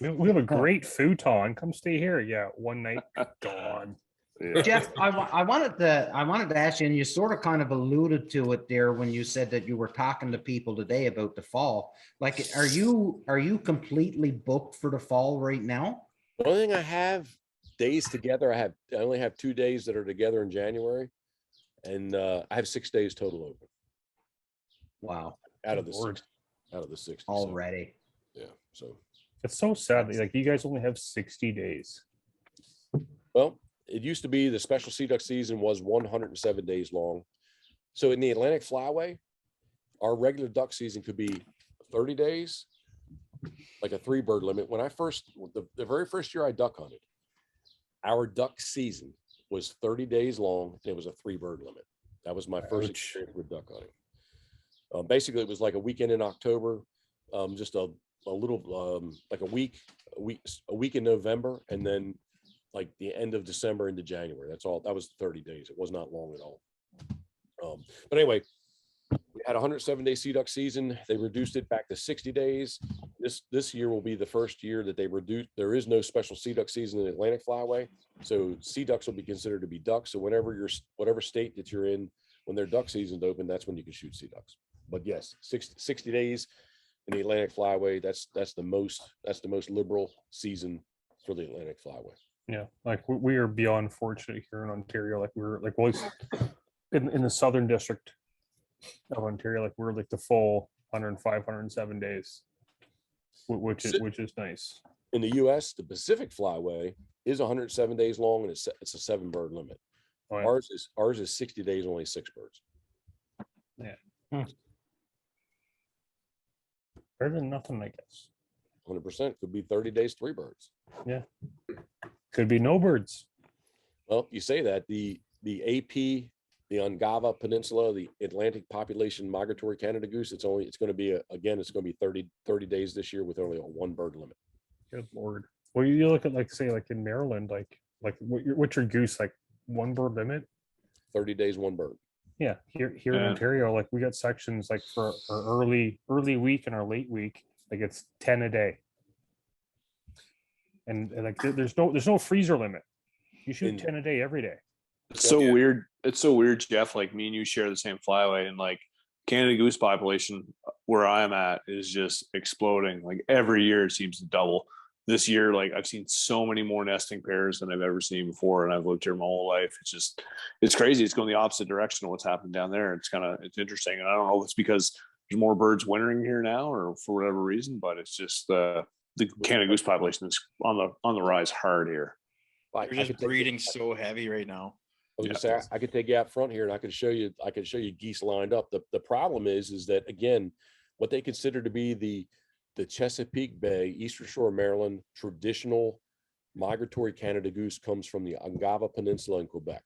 We have a great futon. Come stay here. Yeah, one night gone. Yeah. Jeff, I wanted to ask you, and you sort of kind of alluded to it there when you said that you were talking to people today about the fall. Like, are you completely booked for the fall right now? The only thing I have days together, I only have 2 days that are together in January, and I have 6 days total open. Wow. Out of the 60 Already. So, yeah. So it's so sad that, like, you guys only have 60 days. Well, it used to be the special sea duck season was 107 days long. So in the Atlantic Flyway, our regular duck season could be 30 days, like a 3 bird limit. When I the very first year I duck hunted, our duck season was 30 days long. And it was a 3 bird limit. That was my first experience with duck hunting. Basically, it was like a weekend in October, just a little like a week in November, and then like the end of December into January. That's all. That was 30 days. It was not long at all. But anyway, we had a 107-day sea duck season. They reduced it back to 60 days. This year will be the first year that they reduced. There is no special sea duck season in the Atlantic Flyway, so sea ducks will be considered to be ducks. So whatever state that you're in, when their duck season's open, that's when you can shoot sea ducks. But yes, 60 days in the Atlantic Flyway. That's the most liberal season for the Atlantic Flyway. Yeah, like we are beyond fortunate here in Ontario. Like we're like always in the southern district of Ontario. Like we're like the full 105, 107 days, which is nice. In the U.S., the Pacific Flyway is 107 days long, and it's a 7 bird limit. Oh, yeah. Ours is 60 days, only 6 birds. Yeah. Better than nothing, I guess. 100% could be 30 days, 3 birds. Yeah. Could be no birds. Well, you say that the AP, the Ungava Peninsula, the Atlantic population migratory Canada goose, it's going to be it's going to be 30 days this year with only a 1 bird limit. Good Lord. Well, you look at, like, say, like in Maryland, like what's your goose, like 1 bird limit? 30 days, 1 bird. Yeah, here in Ontario, like we got sections like for our early week and our late week, like it's 10 a day. And like there's no freezer limit. You shoot 10 a day every day. It's so weird. It's so weird, Jeff. Like me and you share the same flyway, and like Canada goose population where I'm at is just exploding. Like every year it seems to double. This year, like I've seen so many more nesting pairs than I've ever seen before, and I've lived here my whole life. It's crazy. It's going the opposite direction of what's happening down there. It's interesting, and I don't know if it's because there's more birds wintering here now, or for whatever reason, but it's just the Canada goose population is on the rise hard here. You're just breeding so heavy right now. I was gonna say, I could take you out front here and I could show you geese lined up. The problem is that, again, what they consider to be the Chesapeake Bay, Eastern Shore of Maryland, traditional migratory Canada goose comes from the Ungava Peninsula in Quebec.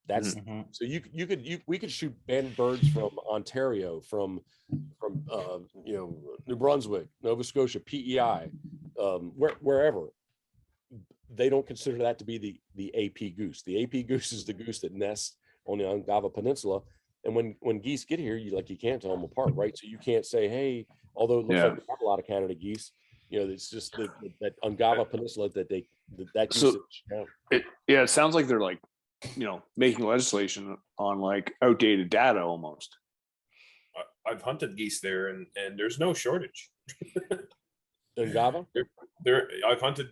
That's so we could shoot banded birds from Ontario, from New Brunswick, Nova Scotia, PEI, wherever. They don't consider that to be the AP goose. The AP goose is the goose that nests on the Ungava Peninsula. And when geese get here, you can't tell them apart, right? So you can't say, hey, although it looks like we have a lot of Canada geese, it's just that Ungava Peninsula that goose. So it sounds like they're like, making legislation on like outdated data almost. I've hunted geese there, and there's no shortage. Ungava? I've hunted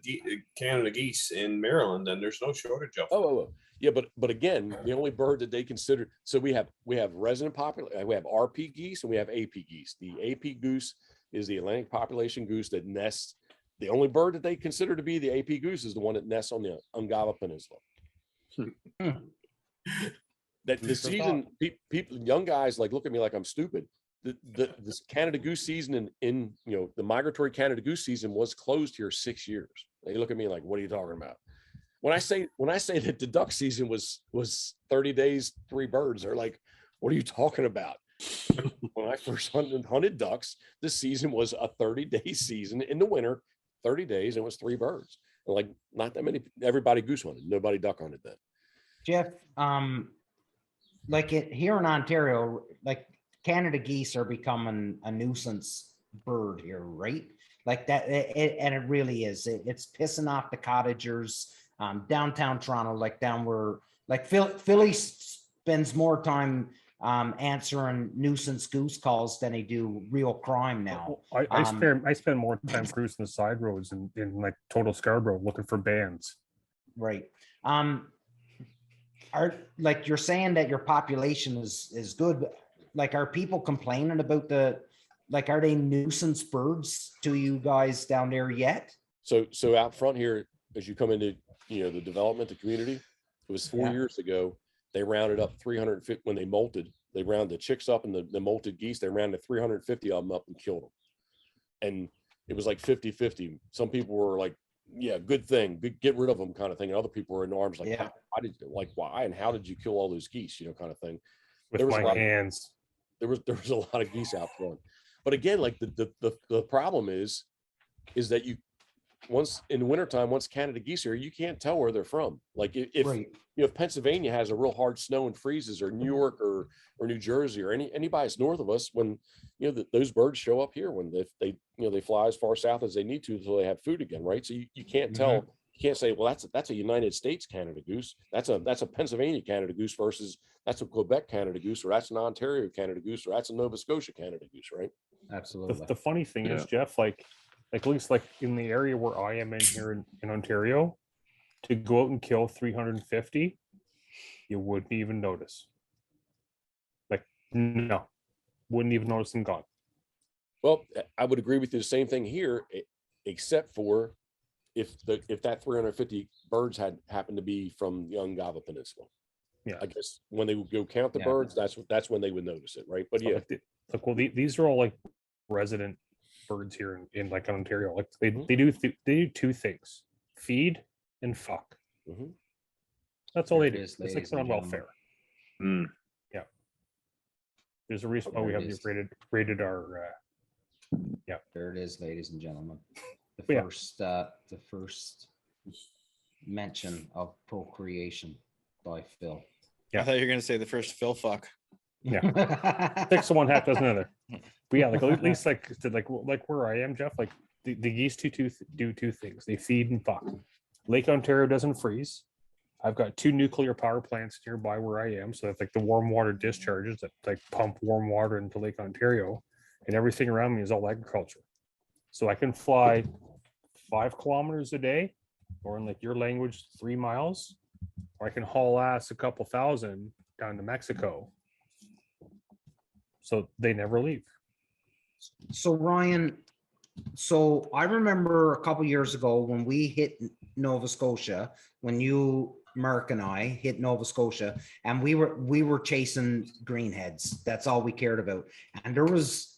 Canada geese in Maryland, and there's no shortage of them. Oh, yeah, but again, the only bird that they consider. So we have resident population. We have RP geese and we have AP geese. The AP goose is the Atlantic population goose that nests. The only bird that they consider to be the AP goose is the one that nests on the Ungava Peninsula. That the season, people, young guys like look at me like I'm stupid. This Canada goose season in the migratory Canada goose season was closed here 6 years. They look at me like, what are you talking about? When I say that the duck season was 30 days, 3 birds, they're like, what are you talking about? When I first hunted ducks, the season was a 30-day season in the winter, 30 days, and it was 3 birds. And like not that many, everybody goose hunted, nobody duck hunted then. Jeff, like here in Ontario, like Canada geese are becoming a nuisance bird here, right? Like that, and it really is. It's pissing off the cottagers. Downtown Toronto, like down where, like Philly spends more time answering nuisance goose calls than he do real crime now. I spend more time cruising the side roads in like total Scarborough looking for bands. Right. Are like you're saying that your population is good, but like are people complaining about are they nuisance birds to you guys down there yet? So out front here, as you come into the development, the community, it was 4 years ago. They rounded up 350 when they molted. They rounded the chicks up and the molted geese. They rounded 350 of them up and killed them. And it was like 50-50. Some people were like, yeah, good thing, get rid of them kind of thing. And other people were in arms like, why and how did you kill all those geese, kind of thing. With my hands. There was a lot of geese out front. But again, like the problem is that once in the wintertime, once Canada geese are, you can't tell where they're from. Like if Pennsylvania has a real hard snow and freezes, or New York or New Jersey or anybody that's north of us, when those birds show up here, when they fly as far south as they need to until they have food again, right? So you can't tell. You can't say, well, that's a United States Canada goose. That's a Pennsylvania Canada goose versus that's a Quebec Canada goose, or that's an Ontario Canada goose, or that's a Nova Scotia Canada goose, right? Absolutely. The funny thing is, Jeff, like at least like in the area where I am in here in Ontario, to go out and kill 350, you wouldn't even notice. Like, no, wouldn't even notice them gone. Well, I would agree with you. The same thing here, except for if that 350 birds had happened to be from the Ungava Peninsula. Yeah, I guess when they would go count the birds, that's when they would notice it, right? But yeah, these are all like resident birds here in like Ontario. Like they do 2 things: feed and fuck. That's all they do. It's like on welfare. Yeah, there's a reason why we have these rated our. Yeah, there it is, ladies and gentlemen. The first mention of procreation by Phil. I thought you were going to say the first Phil fuck. Yeah, 6 of one, half dozen other. But yeah, like at least like where I am, Jeff, like the geese do 2 things: they feed and fuck. Lake Ontario doesn't freeze. I've got 2 nuclear power plants nearby where I am, so that's like the warm water discharges that like pump warm water into Lake Ontario, and everything around me is all agriculture. So I can fly 5 kilometers a day, or in like your language, 3 miles, or I can haul ass a couple thousand down to Mexico. So they never leave. So Ryan, so I remember a couple years ago when we hit Nova Scotia, when you, Mark, and I hit Nova Scotia, and we were chasing greenheads. That's all we cared about. And there was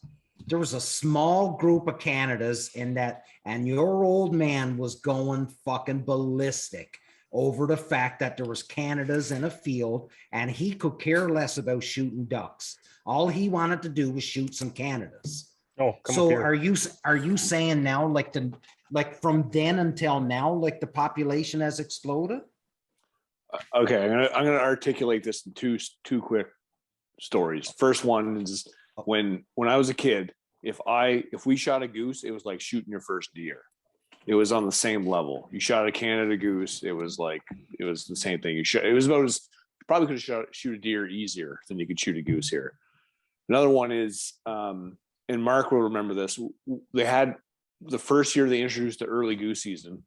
a small group of Canadas in that, and your old man was going fucking ballistic over the fact that there was Canadas in a field, and he could care less about shooting ducks. All he wanted to do was shoot some Canadas. So are you saying now, like from then until now, like the population has exploded? Okay, I'm gonna articulate this in two quick stories. First one is when I was a kid, if we shot a goose, it was like shooting your first deer. It was on the same level. You shot a Canada goose, it was the same thing. It was about as probably could have shoot a deer easier than you could shoot a goose here. Another one is, and Mark will remember this. They had the first year they introduced the early goose season,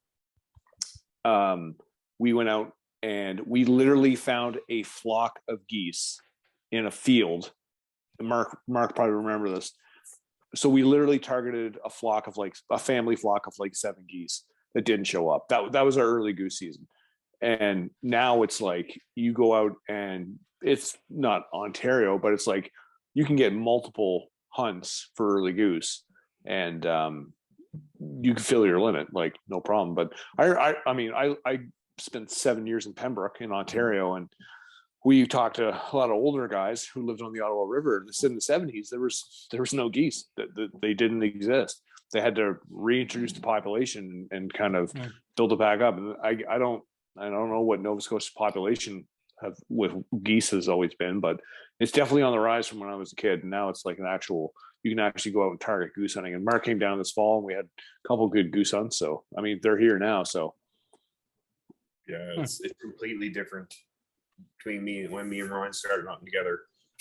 we went out and we literally found a flock of geese in a field. Mark probably remember this. So we literally targeted a family flock of like 7 geese that didn't show up. That was our early goose season. And now it's like you go out and it's not Ontario, but it's like you can get multiple hunts for early goose, and you can fill your limit, like no problem. But I spent 7 years in Pembroke in Ontario, and we talked to a lot of older guys who lived on the Ottawa River. In the 70s, there was no geese. They didn't exist. They had to reintroduce the population and kind of build it back up. And I don't know what Nova Scotia's population with geese has always been, but it's definitely on the rise from when I was a kid. And now it's like you can actually go out and target goose hunting. And Mark came down this fall and we had a couple of good goose hunts. So, I mean, they're here now. So yeah, it's completely different between when me and Ryan started hunting together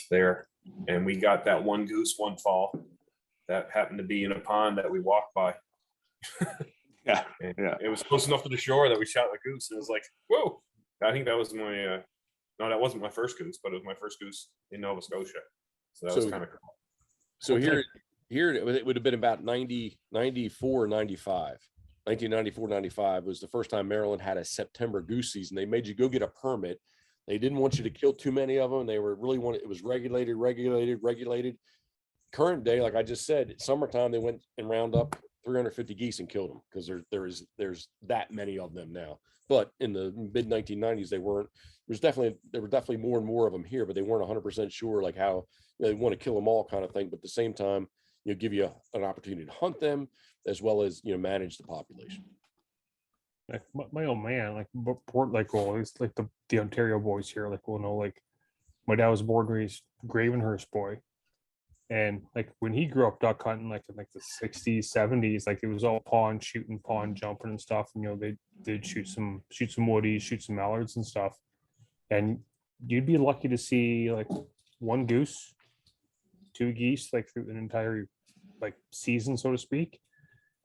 there. And we got that one goose one fall that happened to be in a pond that we walked by. Yeah. It was close enough to the shore that we shot the goose. And it was like, whoa. I think that was my, no, that wasn't my first goose, but it was my first goose in Nova Scotia. So that was kind of cool. So here it would have been about 94, 95. 1994, 95 was the first time Maryland had a September goose season. They made you go get a permit. They didn't want you to kill too many of them. They were it was regulated. Current day, like I just said, summertime, they went and round up 350 geese and killed them because there's that many of them now. But in the mid 1990s, there were definitely more and more of them here, but they weren't 100% sure like how they want to kill them all kind of thing. But at the same time, give you an opportunity to hunt them as well as manage the population. Like my old man, like always, like the Ontario boys here, like will know, like my dad was born and raised Gravenhurst boy, and like when he grew up duck hunting, like in like the 60s, 70s, like it was all pond shooting, pond jumping and stuff, and they'd shoot some woodies, shoot some mallards and stuff, and you'd be lucky to see like 1 goose, 2 geese, like through an entire like season, so to speak.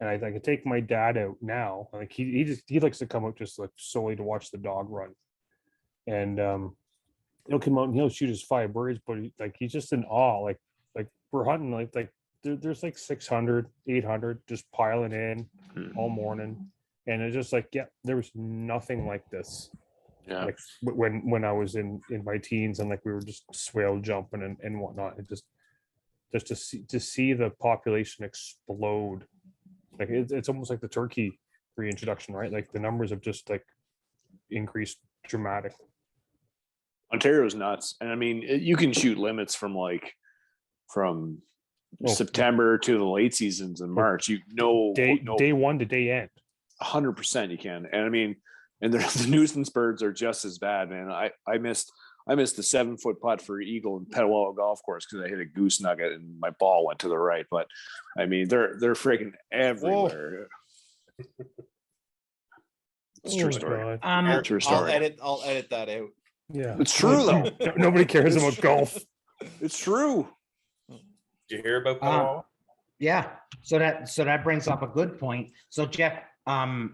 And I could take my dad out now. Like he likes to come out just like solely to watch the dog run. And he'll come out and he'll shoot his 5 birds, but he's just in awe. Like we're hunting like there's like 600, 800 just piling in all morning. And it's just like, yeah, there was nothing like this. yeah, Like when I was in my teens and like we were just swale jumping and whatnot. It just to see the population explode. Like it's almost like the turkey reintroduction, right? Like the numbers have just like increased dramatically. Ontario's nuts. And I mean, you can shoot limits from September to the late seasons in March. Day one to day end. 100% you can. And I mean, and the nuisance birds are just as bad, man. I missed the 7-foot putt for eagle in Petawawa Golf Course because I hit a goose nugget and my ball went to the right. But I mean, they're freaking everywhere. It's true story. True story. I'll edit that out. Yeah, it's true though. Nobody cares about golf. It's true. Did you hear about Petawawa? Yeah. So that brings up a good point. So Jeff, a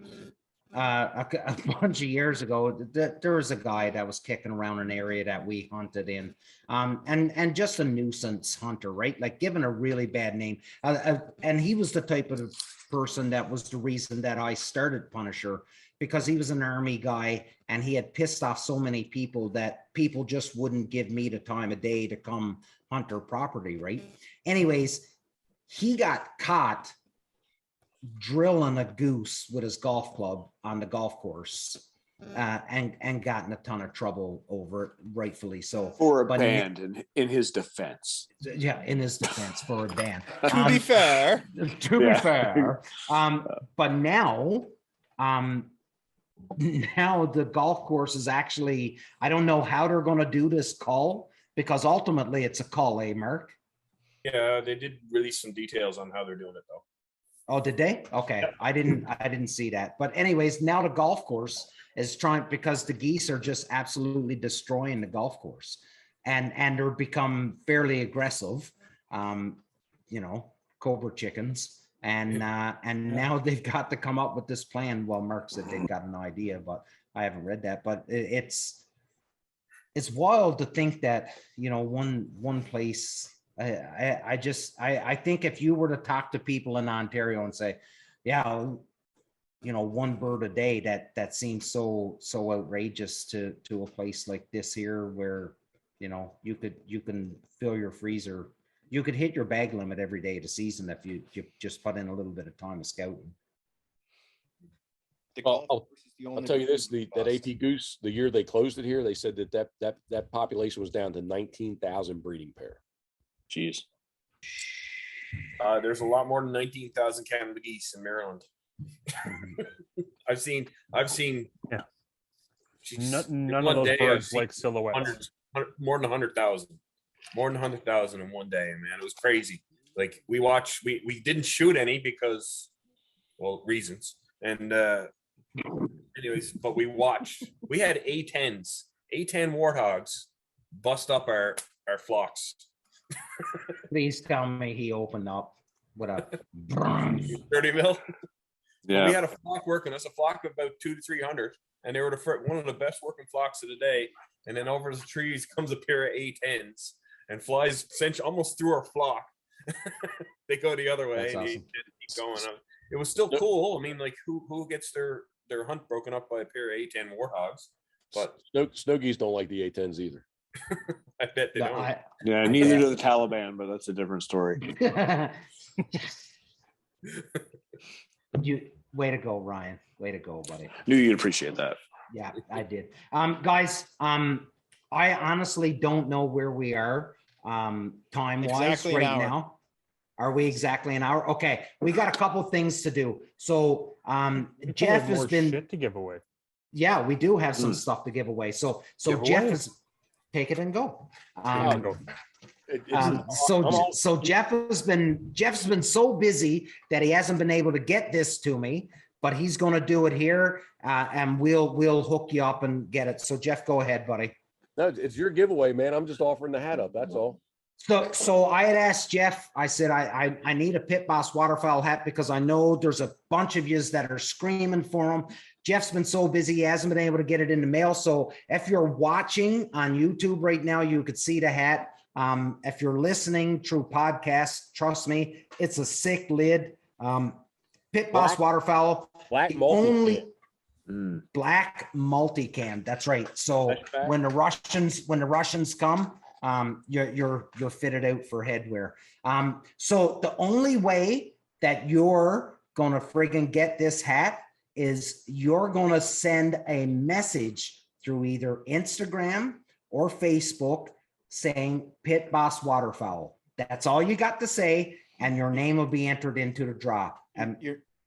bunch of years ago, there was a guy that was kicking around an area that we hunted in, and just a nuisance hunter, right? Like given a really bad name, and he was the type of person that was the reason that I started Punisher, because he was an army guy and he had pissed off so many people that people just wouldn't give me the time of day to come hunt their property, right? Anyways, he got caught drilling a goose with his golf club on the golf course, and got in a ton of trouble over it, rightfully so. For a band, in his defense. Yeah, in his defense, for a band. To be fair. But now the golf course is actually, I don't know how they're going to do this call, because ultimately it's a call, Mark? Yeah, they did release some details on how they're doing it though. Oh, did they? Okay. Yeah. I didn't see that. But anyways, now the golf course is trying, because the geese are just absolutely destroying the golf course, and they're become fairly aggressive, cobra chickens. and now they've got to come up with this plan. Well, Mark said they've got an idea, but I haven't read that. But it's wild to think that, one place. I think if you were to talk to people in Ontario and say, yeah, one bird a day, that seems so outrageous to a place like this here, where you can fill your freezer, you could hit your bag limit every day of the season if you just put in a little bit of time of scouting. I'll tell you this: that AP Goose, the year they closed it here, they said that population was down to 19,000 breeding pair. Jeez. There's a lot more than 19,000 Canada geese in Maryland. I've seen. Yeah. None of those birds like silhouettes. More than 100,000. More than 100,000 in one day, man. It was crazy. Like we didn't shoot any because, well, reasons. And anyways, but we watched. We had A10s, A10 warthogs bust up our flocks. Please tell me he opened up with a 30 mil. Yeah. We had a flock working. That's a flock of about 200 to 300, and they were one of the best working flocks of the day. And then over the trees comes a pair of A10s and flies almost through our flock. They go the other way. That's and awesome. keep going. It was still cool. I mean, like who gets their hunt broken up by a pair of A10 warthogs? But Snow geese don't like the A10s either. I bet they don't. Yeah, neither do the Taliban, but that's a different story. Way to go, Ryan. Way to go, buddy. Knew you'd appreciate that. Yeah, I did. Guys, I honestly don't know where we are time-wise Exactly right an hour. now. Are we exactly an hour? Okay, we got a couple things to do. So Jeff has been shit to give away. Yeah, we do have some stuff to give away. So Give Jeff away. is take it and go. It's- So Jeff's been so busy that he hasn't been able to get this to me, but he's going to do it here, and we'll hook you up and get it. So Jeff, go ahead, buddy. No, it's your giveaway, man. I'm just offering the hat up. That's all. So I had asked Jeff, I said, I need a Pit Boss waterfowl hat because I know there's a bunch of yous that are screaming for him. Jeff's been so busy, he hasn't been able to get it in the mail. So if you're watching on YouTube right now, you could see the hat. If you're listening through podcasts, trust me, it's a sick lid. Pit Boss waterfowl. Black the multi. only black multicam. That's right. So when the Russians come, you're fitted out for headwear. So the only way that you're gonna friggin' get this hat is you're gonna send a message through either Instagram or Facebook saying Pit Boss Waterfowl. That's all you got to say, and your name will be entered into the draw. And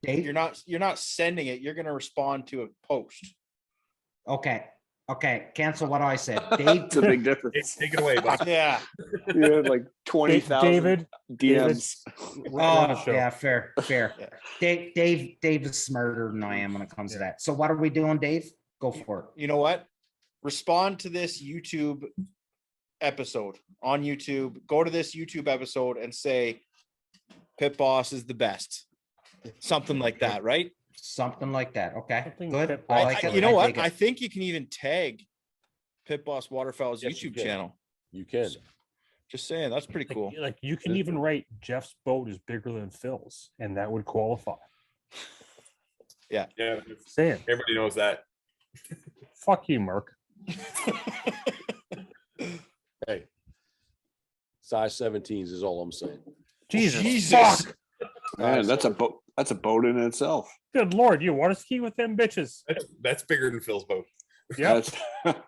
Dave, You're not sending it. You're going to respond to a post. okay, cancel what I said. Dave, It's a big difference. Take it away, bud. Yeah. You had like 20,000 David, DMs. yeah, fair. Yeah. Dave is smarter than I am when it comes to that. So what are we doing, Dave? Go for it. You know what? Respond to this YouTube episode on YouTube. Go to this YouTube episode and say Pit Boss is the best. Something like that, right? Something like that. Okay, Something good. Pit I Boss like it. You know I what? dig it. I think you can even tag Pit Boss Waterfowl's Yes, you YouTube can. channel. You can. Just saying, that's pretty cool. Like you can even write Jeff's boat is bigger than Phil's, and that would qualify. Yeah, Saying, everybody knows that. fuck you, Mark. Hey, size 17s is all I'm saying. Jesus. Fuck. Man, that's a boat. That's a boat in itself. Good Lord, you water ski with them bitches. That's bigger than Phil's boat. Yeah. That's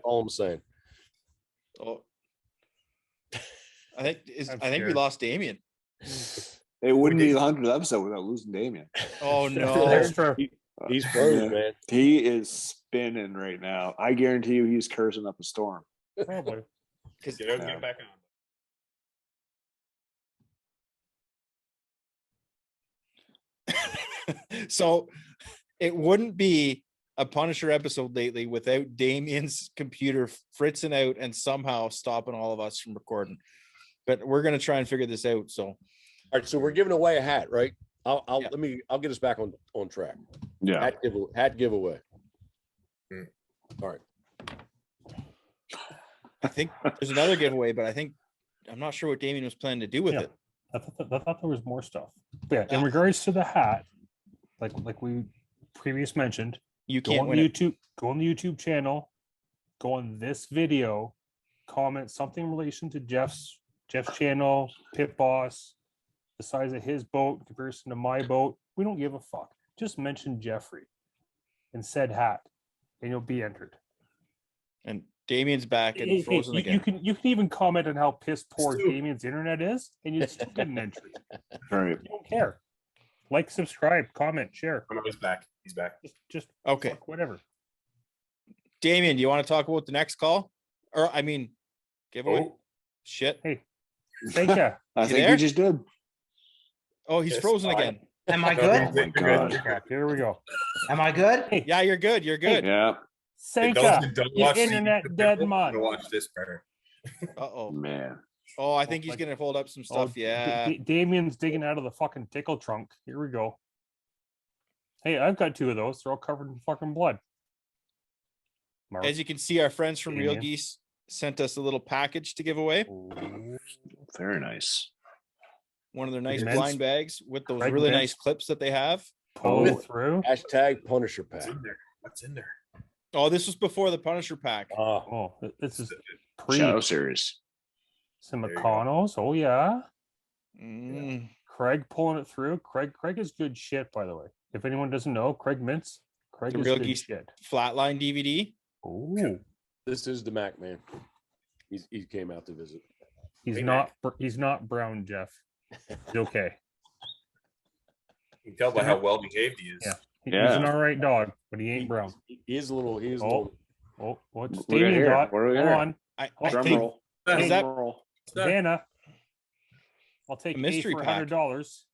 All I'm saying. Oh. I think I'm we scared. lost Damien. it wouldn't be the 100th episode without losing Damien. Oh no. Extra. He's frozen, Yeah. man. He is spinning right now. I guarantee you, he's cursing up a storm. Probably. Get out and get back on. So it wouldn't be a Punisher episode lately without Damien's computer fritzing out and somehow stopping all of us from recording. but we're gonna try and figure this out. So All right, so we're giving away a hat, right? I'll Yeah. I'll get us back on track. Yeah. Hat giveaway. Hmm. All right. I think there's another giveaway, but I'm not sure what Damien was planning to do with Yeah. it. I thought there was more stuff. But yeah, in regards to the hat, like we previous mentioned, You go can't on win it. YouTube, go on the YouTube channel, go on this video, comment something in relation to Jeff's channel, Pit Boss, the size of his boat in comparison to my boat. We don't give a fuck. Just mention Jeffrey and said hat, and you'll be entered. And Damien's back and Hey, frozen you again. can even comment on how piss poor Stu. Damien's internet is, and you still get an entry. All right. You don't care. Like, subscribe, comment, share. Oh, no, he's back. He's back. Just Okay. fuck whatever. Damien, do you want to talk about the next call? Or I mean, giveaway? Oh. Shit. Thank you. I You think there? we just did. Oh, he's Yes, frozen fine. again. Am I No, good? Oh my God. Yeah, here we go. Am I good? Yeah, you're good. You're good. Yeah, Hey, Sanka, don't your watch the internet YouTube dead people. man. Watch this part. Uh-oh. man. Oh, I think he's like- gonna hold up some Oh, stuff. Yeah. Damien's digging out of the fucking tickle trunk. Here we go. Hey, I've got two of those. They're all covered in fucking blood. Mark. As you can see, our friends from Real Damien. Geese sent us a little package to give away. Ooh. Very nice. One of their nice Immense. blind bags with those Craig really Vince. nice clips that they have. Pull Oh. it through. Hashtag Punisher What's pack. in there? What's in there? Oh, this was before the Punisher pack. Oh, this is pre Shadow series. some There you go. Meccano's. Oh yeah. Mm. Craig pulling it through. Craig is good shit, by the way. If anyone doesn't know, Craig Mintz. Craig The is Real good Geese- shit. Flatline DVD. Ooh. This is the Mac man. He came out to visit. He's Hey, he's not brown, Jeff. He's okay. You can tell by how well behaved he is. Yeah. He's Yeah. an all right dog, but he ain't brown. He is a little. He is a Oh. little. Oh, what's What do we got Damien here? got? What do we got Hold here? on. I Drum think roll. Is that- Drum roll. Vanna. I'll take A A mystery for pack. $100.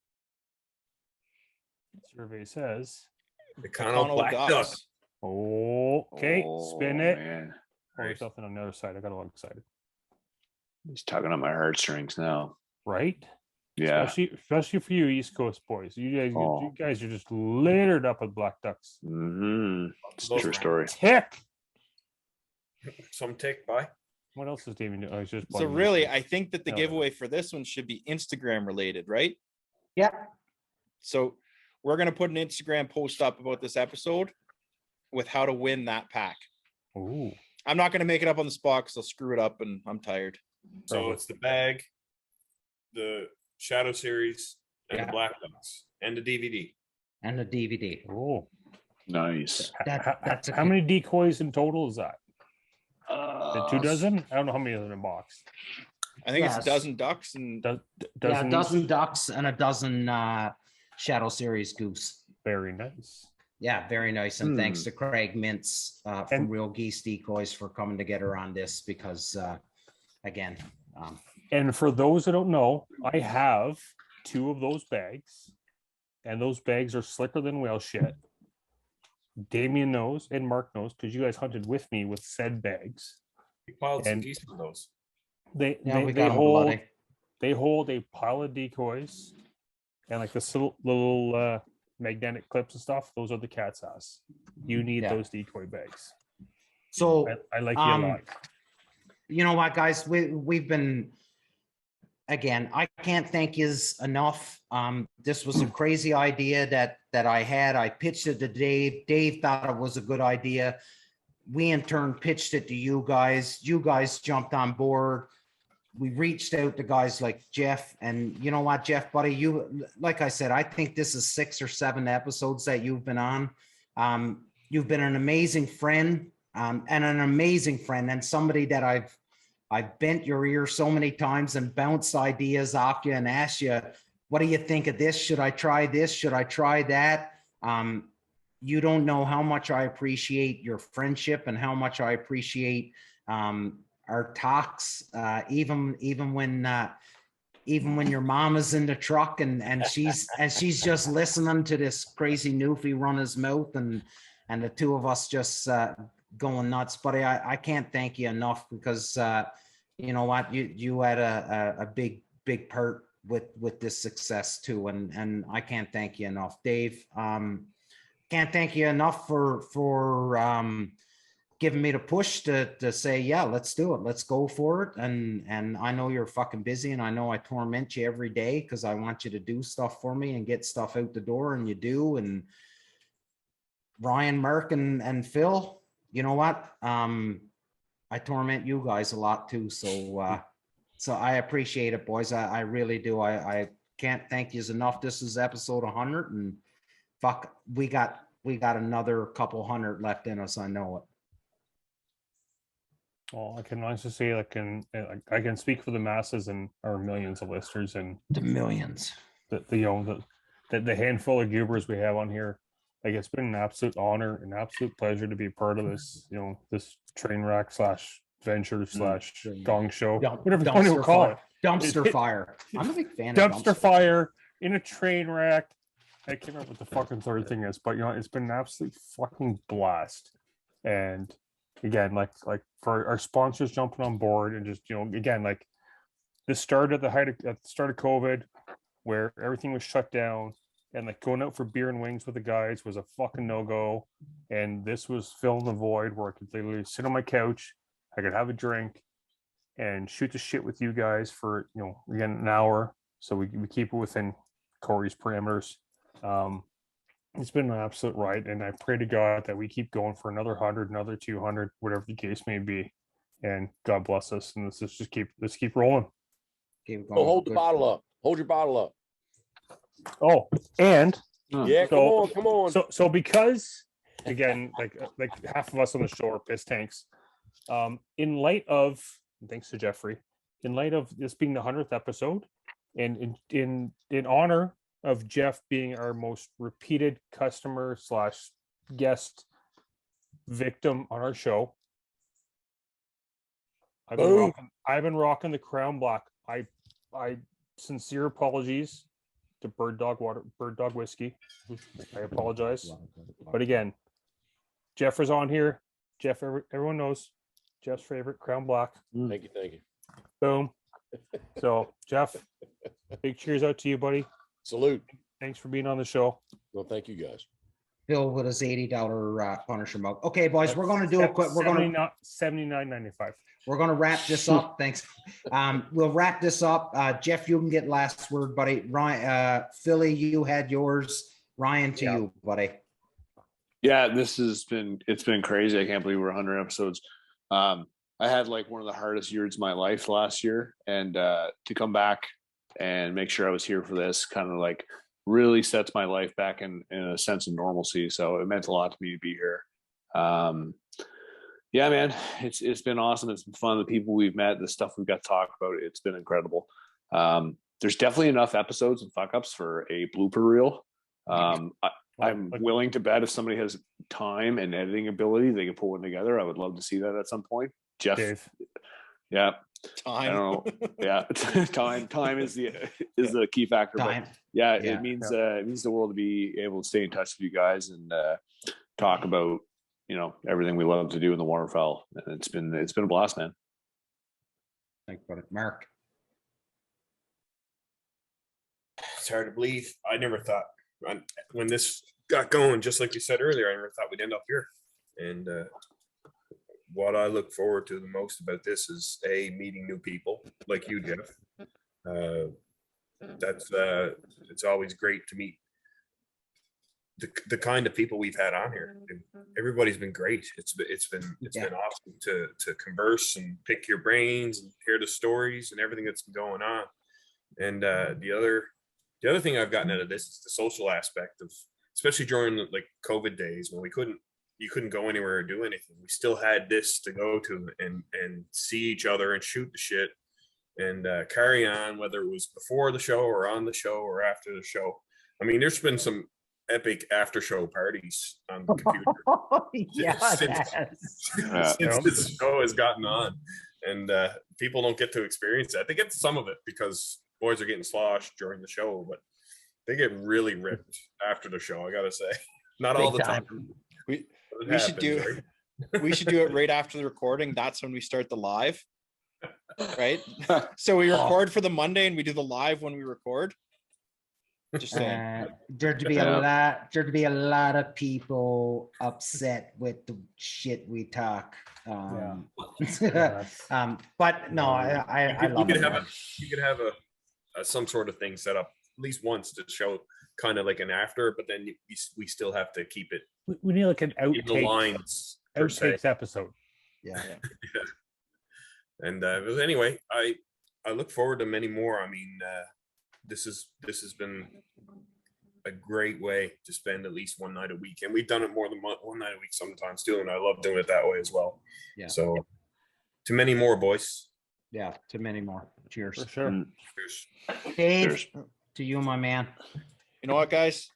Survey says. The Econo Connell Black Duck. Ducks. Oh, okay. Spin it. Man. Oh, there's nothing on the other side. I got a little excited. He's tugging on my heartstrings now. Right? Yeah. Especially for you East Coast boys. You Oh. guys are just littered up with black ducks. Mm-hmm. It's a Those true are- story. Tick. Some take by. What else is Damien doing? Oh, he's just So plugging really, this in. I think that the No. giveaway for this one should be Instagram related, right? Yeah. So we're gonna put an Instagram post up about this episode with how to win that pack. Ooh. I'm not gonna make it up on the spot because I'll screw it up and I'm tired. So Probably. it's the bag, the Shadow series, and Yeah. the Black Ducks, and the DVD. And the DVD. Oh. Nice. That's How many decoys in total is that? The 2 Uh, dozen? I don't know how many are in a box. I think it's Yes. a dozen ducks and Yeah, Dozen a each? dozen ducks and a dozen Shadow Series goose. Very nice. Yeah, very nice. And thanks Hmm. to Craig Mintz from And- Real Geese Decoys for coming together on this because, again, And for those that don't know, I have 2 of those bags, and those bags are slicker than whale shit. Damien knows and Mark knows because you guys hunted with me with said bags. We piled some And- decent of those. They yeah, we they got them hold bloody. they hold a pile of decoys and like this little magnetic clips and stuff. Those are the cat's ass. You need Yeah. those decoy bags. So, I like you a lot. you know what, guys, we've been, again, I can't thank yous enough. This was a crazy idea that I had. I pitched it to Dave. Dave thought it was a good idea. We in turn pitched it to you guys. You guys jumped on board. We reached out to guys like Jeff, and you know what, Jeff, buddy, you, like I said, I think this is 6 or 7 episodes that you've been on. You've been an amazing friend, and an amazing friend, and somebody that I've bent your ear so many times and bounced ideas off you and asked you, what do you think of this? Should I try this? Should I try that? You don't know how much I appreciate your friendship and how much I appreciate our talks, even when your mom is in the truck and she's just listening to this crazy newfie run his mouth and the 2 of us just going nuts. But I can't thank you enough because you know what, you had a big part with this success too, and I can't thank you enough, Dave. Can't thank you enough for giving me the push to say, yeah, let's do it, let's go for it. And I know you're fucking busy, and I know I torment you every day because I want you to do stuff for me and get stuff out the door, and you do. And Ryan, Merck, and Phil, you know what, I torment you guys a lot too, so I appreciate it, boys. I really do. I can't thank you enough. This is episode 100, and fuck, we got another couple hundred left in us. I know it. Well, I can honestly say I can speak for the masses and our millions of listeners and The millions. the handful of goobers we have on here. Like, it's been an absolute honor, an absolute pleasure to be a part of this, this train wreck / venture / gong show, whatever you want to call it. Dumpster fire. I'm a big fan Dumpster fire in a train wreck. I can't remember what the fucking third thing is, but it's been an absolute fucking blast. And again, like for our sponsors jumping on board, and just again, like this started at the start of COVID, where everything was shut down, and like going out for beer and wings with the guys was a fucking no-go. And this was filling the void where I could literally sit on my couch, I could have a drink and shoot the shit with you guys for again an hour. So we keep it within Corey's parameters. It's been an absolute ride, and I pray to God that we keep going for another 100, another 200, whatever the case may be. And God bless us, and let's keep rolling. Keep going. Hold the bottle up. Hold your bottle up. Oh, and yeah, come on. So because again, like half of us on the show are piss tanks. In light of, thanks to Jeffrey, in light of this being the 100th episode, and in honor of Jeff being our most repeated customer / guest victim on our show, I've been rocking the Crown Black. I sincere apologies to Bird Dog whiskey. I apologize, but again, Jeff is on here. Jeff, everyone knows Jeff's favorite Crown Black. Thank you. Boom. So Jeff, big cheers out to you, buddy. Salute. Thanks for being on the show. Well, thank you guys. Bill with his $80 Punisher mug. Okay, boys, we're going to do a quick. We're going to $79.95. We're going to wrap this up. Thanks. We'll wrap this up. Jeff, you can get last word, buddy. Ryan, Philly, you had yours. Ryan, to you, buddy. Yeah, it's been crazy. I can't believe we're 100 episodes. I had like one of the hardest years of my life last year, and to come back and make sure I was here for this kind of like really sets my life back in a sense of normalcy. So it meant a lot to me to be here. Yeah, man, it's been awesome. It's been fun. The people we've met, the stuff we've got to talk about, it's been incredible. There's definitely enough episodes and fuck ups for a blooper reel. I'm willing to bet if somebody has time and editing ability, they can pull one together. I would love to see that at some point. Jeff, Dave. Yeah. Time. I don't know. Yeah. Time is the key factor. Time. But yeah, it means the world to be able to stay in touch with you guys and talk about, everything we love to do in the waterfowl. And it's been a blast, man. Thanks, buddy. Mark. It's hard to believe. I never thought when this got going, just like you said earlier, I never thought we'd end up here. And what I look forward to the most about this is meeting new people like you, Jeff. It's always great to meet the kind of people we've had on here. Everybody's been great. It's been awesome to converse and pick your brains and hear the stories and everything that's been going on. And the other thing I've gotten out of this is the social aspect of, especially during like COVID days when you couldn't go anywhere or do anything. We still had this to go to and see each other and shoot the shit and carry on, whether it was before the show or on the show or after the show. I mean, there's been some epic after show parties on the computer. Since the show has gotten on, and people don't get to experience that. They get some of it because boys are getting sloshed during the show, but they get really ripped after the show. I gotta say, not all the time. We should do it right after the recording. That's when we start the live. right? So we record for the Monday and we do the live when we record. Just saying. There'd be a lot of people upset with the shit we talk. But no, I love it. You could have a some sort of thing set up at least once to show kind of like an after, but then we still have to keep it. We need like an in the lines outtakes episode. Yeah. And anyway, I look forward to many more. I mean, this has been a great way to spend at least one night a week, and we've done it more than one night a week sometimes too, and I love doing it that way as well. Yeah. So to many more, boys. Yeah, to many more. Cheers. For sure. Cheers. Dave, Cheers. to you, my man. You know what, guys?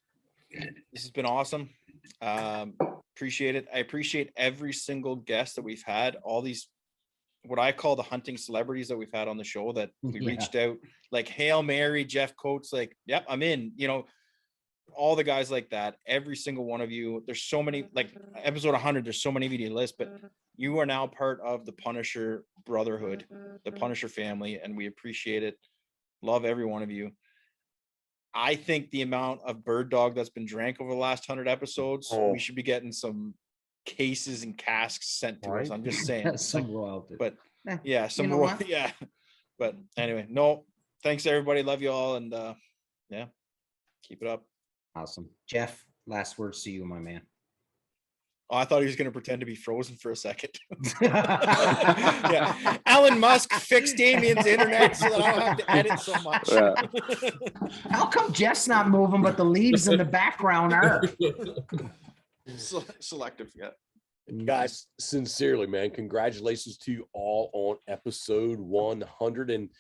This has been awesome. Appreciate it. I appreciate every single guest that we've had, all these what I call the hunting celebrities that we've had on the show that we reached out, like Hail Mary, Jeff Coates, like, yep, I'm in, you know, all the guys like that, every single one of you. There's so many, like episode 100, there's so many of you to list, but you are now part of the Punisher brotherhood, the Punisher family, and we appreciate it. Love every one of you. I think the amount of bird dog that's been drank over the last 100 episodes, we should be getting some cases and casks sent to us. I'm just saying. Some royalty. But yeah, some yeah. But anyway, no, thanks everybody. Love you all, and yeah, keep it up. Awesome. Jeff, last words to you, my man. Oh, I thought he was going to pretend to be frozen for a second. Yeah. Elon Musk fixed Damien's internet so that I don't have to edit so much. How come Jeff's not moving, but the leaves in the background are? Selective, yeah. Guys, sincerely, man, congratulations to you all on episode 100. And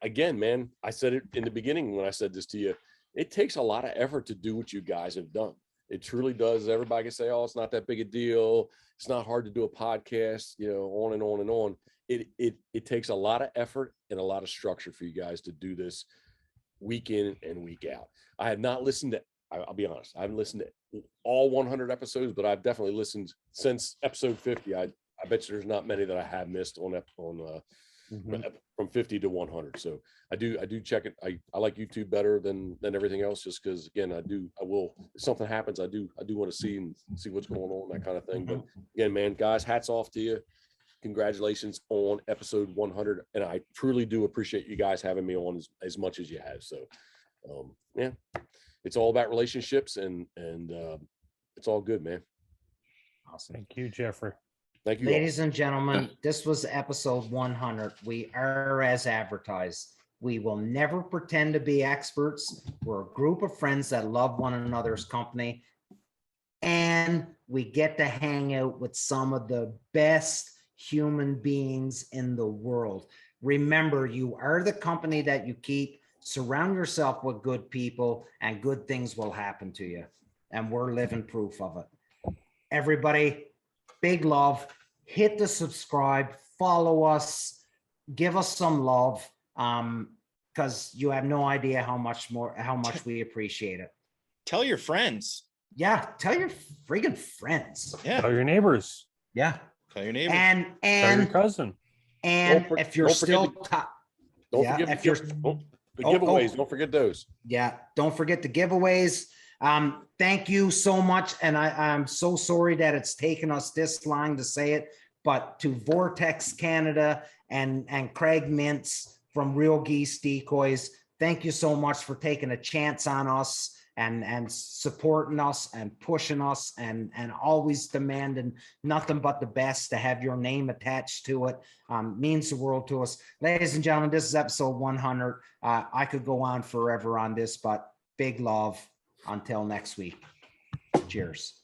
again, man, I said it in the beginning when I said this to you, it takes a lot of effort to do what you guys have done. It truly does. Everybody can say, oh, it's not that big a deal. It's not hard to do a podcast, you know, on and on and on. It takes a lot of effort and a lot of structure for you guys to do this week in and week out. I have not listened to, I'll be honest, I haven't listened to all 100 episodes, but I've definitely listened since episode 50. I bet you there's not many that I have missed on from 50 to 100. So I do check it. I like YouTube better than everything else, just because again, I will, if something happens, I do want to see what's going on, that kind of thing. But again, man, guys, hats off to you. Congratulations on episode 100. And I truly do appreciate you guys having me on as much as you have. So yeah, it's all about relationships and it's all good, man. Awesome. Thank you, Jeffrey. Thank you, ladies and gentlemen. This was episode 100. We are as advertised. We will never pretend to be experts. We're a group of friends that love one another's company, and we get to hang out with some of the best human beings in the world. Remember, you are the company that you keep. Surround yourself with good people, and good things will happen to you. And we're living proof of it. Everybody, big love. Hit the subscribe, follow us, give us some love, because you have no idea how much we appreciate it. Tell your friends. Yeah, tell your friggin' friends. Yeah, tell your neighbors. Yeah, tell your neighbors. And tell your cousin. And if you're still don't forget the giveaways. Don't forget those. Yeah, don't forget the giveaways. Thank you so much. And I'm so sorry that it's taken us this long to say it, but to Vortex Canada and Craig Mintz from Real Geese Decoys, thank you so much for taking a chance on us and supporting us and pushing us and always demanding nothing but the best. To have your name attached to it means the world to us. Ladies and gentlemen, this is episode 100. I could go on forever on this, but big love. Until next week. Cheers.